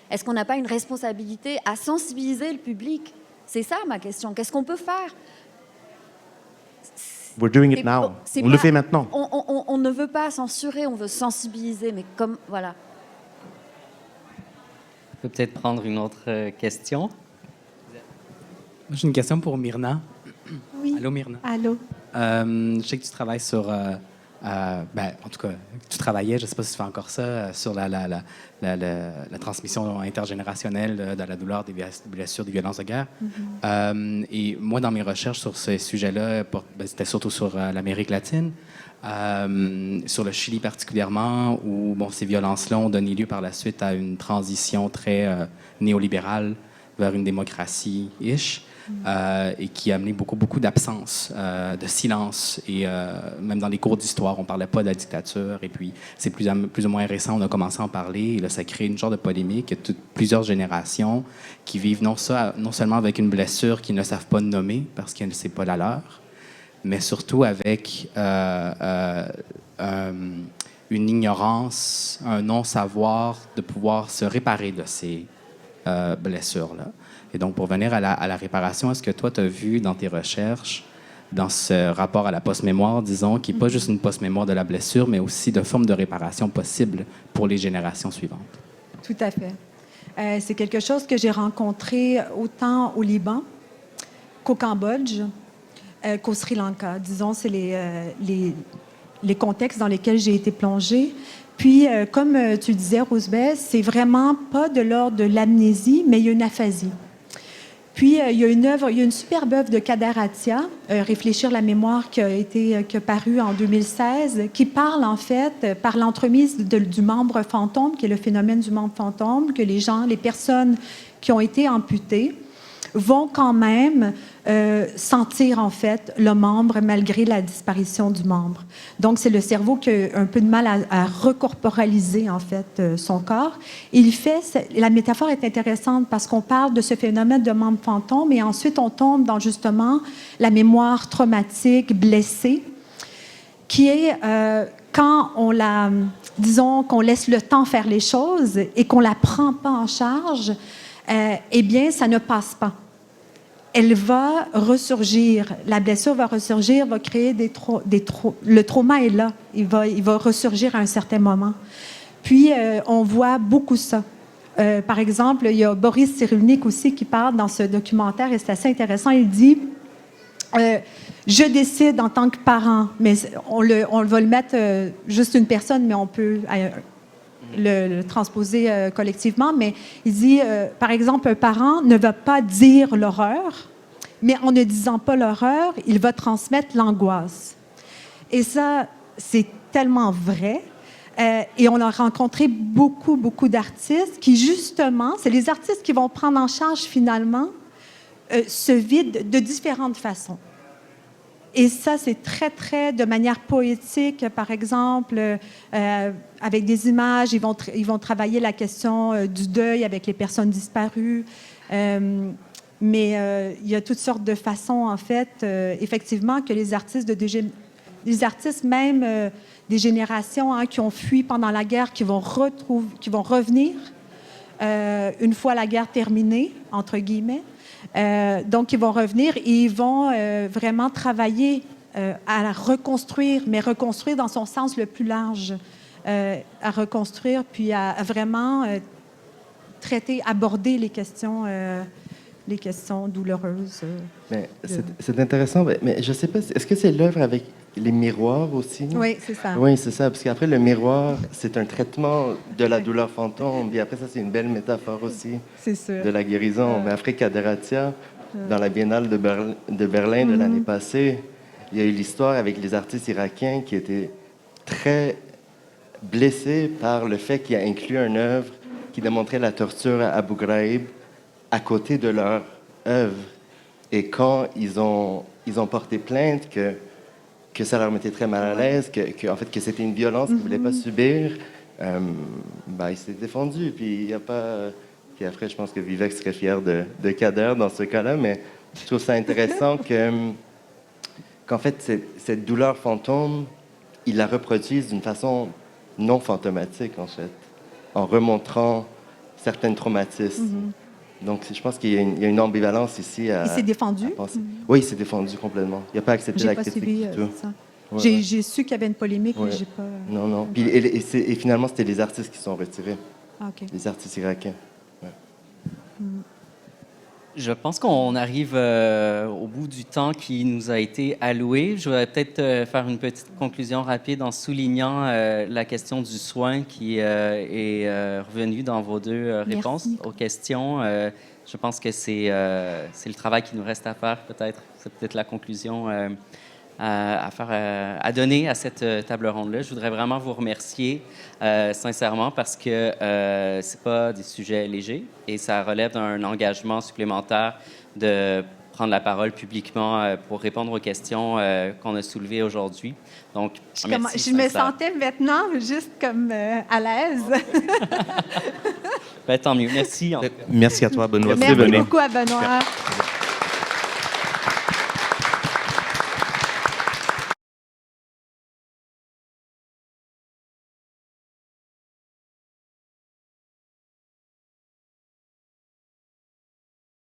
Speaker 6: est-ce qu'on n'a pas une responsabilité à sensibiliser le public? C'est ça ma question. Qu'est-ce qu'on peut faire?
Speaker 5: We're doing it now. On le fait maintenant.
Speaker 6: On ne veut pas censurer, on veut sensibiliser, mais voilà.
Speaker 3: On peut peut-être prendre une autre question.
Speaker 7: J'ai une question pour Myrna.
Speaker 1: Oui.
Speaker 7: Allô, Myrna.
Speaker 1: Allô.
Speaker 7: Je sais que tu travailles sur... en tout cas, tu travaillais, je ne sais pas si tu fais encore ça, sur la transmission intergénérationnelle de la douleur, des blessures, des violences de guerre. Mm-hmm. Et moi, dans mes recherches sur ces sujets-là, c'était surtout sur l'Amérique latine, sur le Chili particulièrement, où ces violences-là ont donné lieu par la suite à une transition très néolibérale vers une démocratie-ish. Et qui a amené beaucoup d'absence, de silence. Et même dans les cours d'histoire, on ne parlait pas de la dictature. Et puis, c'est plus ou moins récent, on a commencé à en parler. Et là, ça crée une genre de polémique. Il y a plusieurs générations qui vivent non seulement avec une blessure qu'ils ne savent pas nommer parce que ce n'est pas la leur, mais surtout avec une ignorance, un non-savoir de pouvoir se réparer de ces blessures-là. Et donc, pour venir à la réparation, est-ce que toi, tu as vu dans tes recherches, dans ce rapport à la post-mémoire, disons, qui n'est pas juste une post-mémoire de la blessure, mais aussi de formes de réparation possibles pour les générations suivantes?
Speaker 1: Tout à fait. C'est quelque chose que j'ai rencontré autant au Liban qu'au Cambodge, qu'au Sri Lanka. Disons, c'est les contextes dans lesquels j'ai été plongée. Puis, comme tu disais, Roosbeth, c'est vraiment pas de l'ordre de l'amnésie, mais il y a une aphasie. Puis, il y a une superbe œuvre de Kader Attia, Réfléchir la mémoire, qui a paru en 2016, qui parle, en fait, par l'entremise du membre fantôme, qui est le phénomène du membre fantôme, que les personnes qui ont été amputées vont quand même sentir, en fait, le membre malgré la disparition du membre. Donc, c'est le cerveau qui a un peu de mal à recorporaliser, en fait, son corps. La métaphore est intéressante parce qu'on parle de ce phénomène de membre fantôme et ensuite, on tombe dans, justement, la mémoire traumatique blessée, qui est quand disons, qu'on laisse le temps faire les choses et qu'on ne la prend pas en charge, eh bien, ça ne passe pas. Elle va ressurgir. La blessure va ressurgir, va créer le trauma est là. Il va ressurgir à un certain moment. Puis, on voit beaucoup ça. Par exemple, il y a Boris Cyrulnik aussi qui parle dans ce documentaire, et c'est assez intéressant. Il dit je décide en tant que parent, mais on va le mettre juste une personne, mais on peut le transposer collectivement, mais il dit, par exemple, un parent ne va pas dire l'horreur, mais en ne disant pas l'horreur, il va transmettre l'angoisse. Et ça, c'est tellement vrai. Et on a rencontré beaucoup, beaucoup d'artistes qui, justement, c'est les artistes qui vont prendre en charge, finalement, ce vide de différentes façons. Et ça, c'est très, très de manière poétique. Par exemple, avec des images, ils vont travailler la question du deuil avec les personnes disparues. Mais il y a toutes sortes de façons, en fait, effectivement, que les artistes même des générations qui ont fui pendant la guerre, qui vont revenir une fois la guerre terminée, entre guillemets. Donc, ils vont revenir et ils vont vraiment travailler à reconstruire, mais reconstruire dans son sens le plus large, à reconstruire, puis à vraiment aborder les questions douloureuses.
Speaker 4: Mais c'est intéressant, mais je ne sais pas, est-ce que c'est l'œuvre avec les miroirs aussi?
Speaker 1: Oui, c'est ça.
Speaker 4: Oui, c'est ça, parce qu'après, le miroir, c'est un traitement de la douleur fantôme, puis après, ça, c'est une belle métaphore aussi de la guérison. Mais après, Kader Attia, dans la Biennale de Berlin de l'année passée, il y a eu l'histoire avec les artistes irakiens qui étaient très blessés par le fait qu'il a inclus une œuvre qui démontrait la torture à Abu Ghraib à côté de leur œuvre. Et quand ils ont porté plainte que ça leur mettait très mal à l'aise, en fait, que c'était une violence qu'ils ne voulaient pas subir, ils s'étaient défendus. Puis, il y a pas... Puis après, je pense que Vivek serait fier de Kader dans ce cas-là, mais je trouve ça intéressant qu'en fait, cette douleur fantôme, ils la reproduisent d'une façon non fantomatique, en fait, en remontrant certains traumatismes. Donc, je pense qu'il y a une ambivalence ici.
Speaker 1: Il s'est défendu?
Speaker 4: Oui, il s'est défendu complètement. Il n'a pas accepté la critique du tout.
Speaker 1: Ça. Ouais, j'ai su qu'il y avait une polémique, mais j'ai pas...
Speaker 4: Non. Puis, et finalement, c'était les artistes qui sont retirés.
Speaker 1: Ah, OK.
Speaker 4: Les artistes irakiens. Ouais.
Speaker 3: Je pense qu'on arrive au bout du temps qui nous a été alloué. Je voudrais peut-être faire une petite conclusion rapide en soulignant la question du soin qui est revenue dans vos deux réponses aux questions. Je pense que c'est le travail qui nous reste à faire, peut-être. C'est peut-être la conclusion à donner à cette table ronde-là. Je voudrais vraiment vous remercier sincèrement parce que c'est pas des sujets légers et ça relève d'un engagement supplémentaire de prendre la parole publiquement pour répondre aux questions qu'on a soulevées aujourd'hui. Donc, merci.
Speaker 1: Je me sentais maintenant juste comme à l'aise.
Speaker 3: Tant mieux. Merci.
Speaker 5: Merci à toi, Benoît.
Speaker 1: Merci beaucoup à Benoît.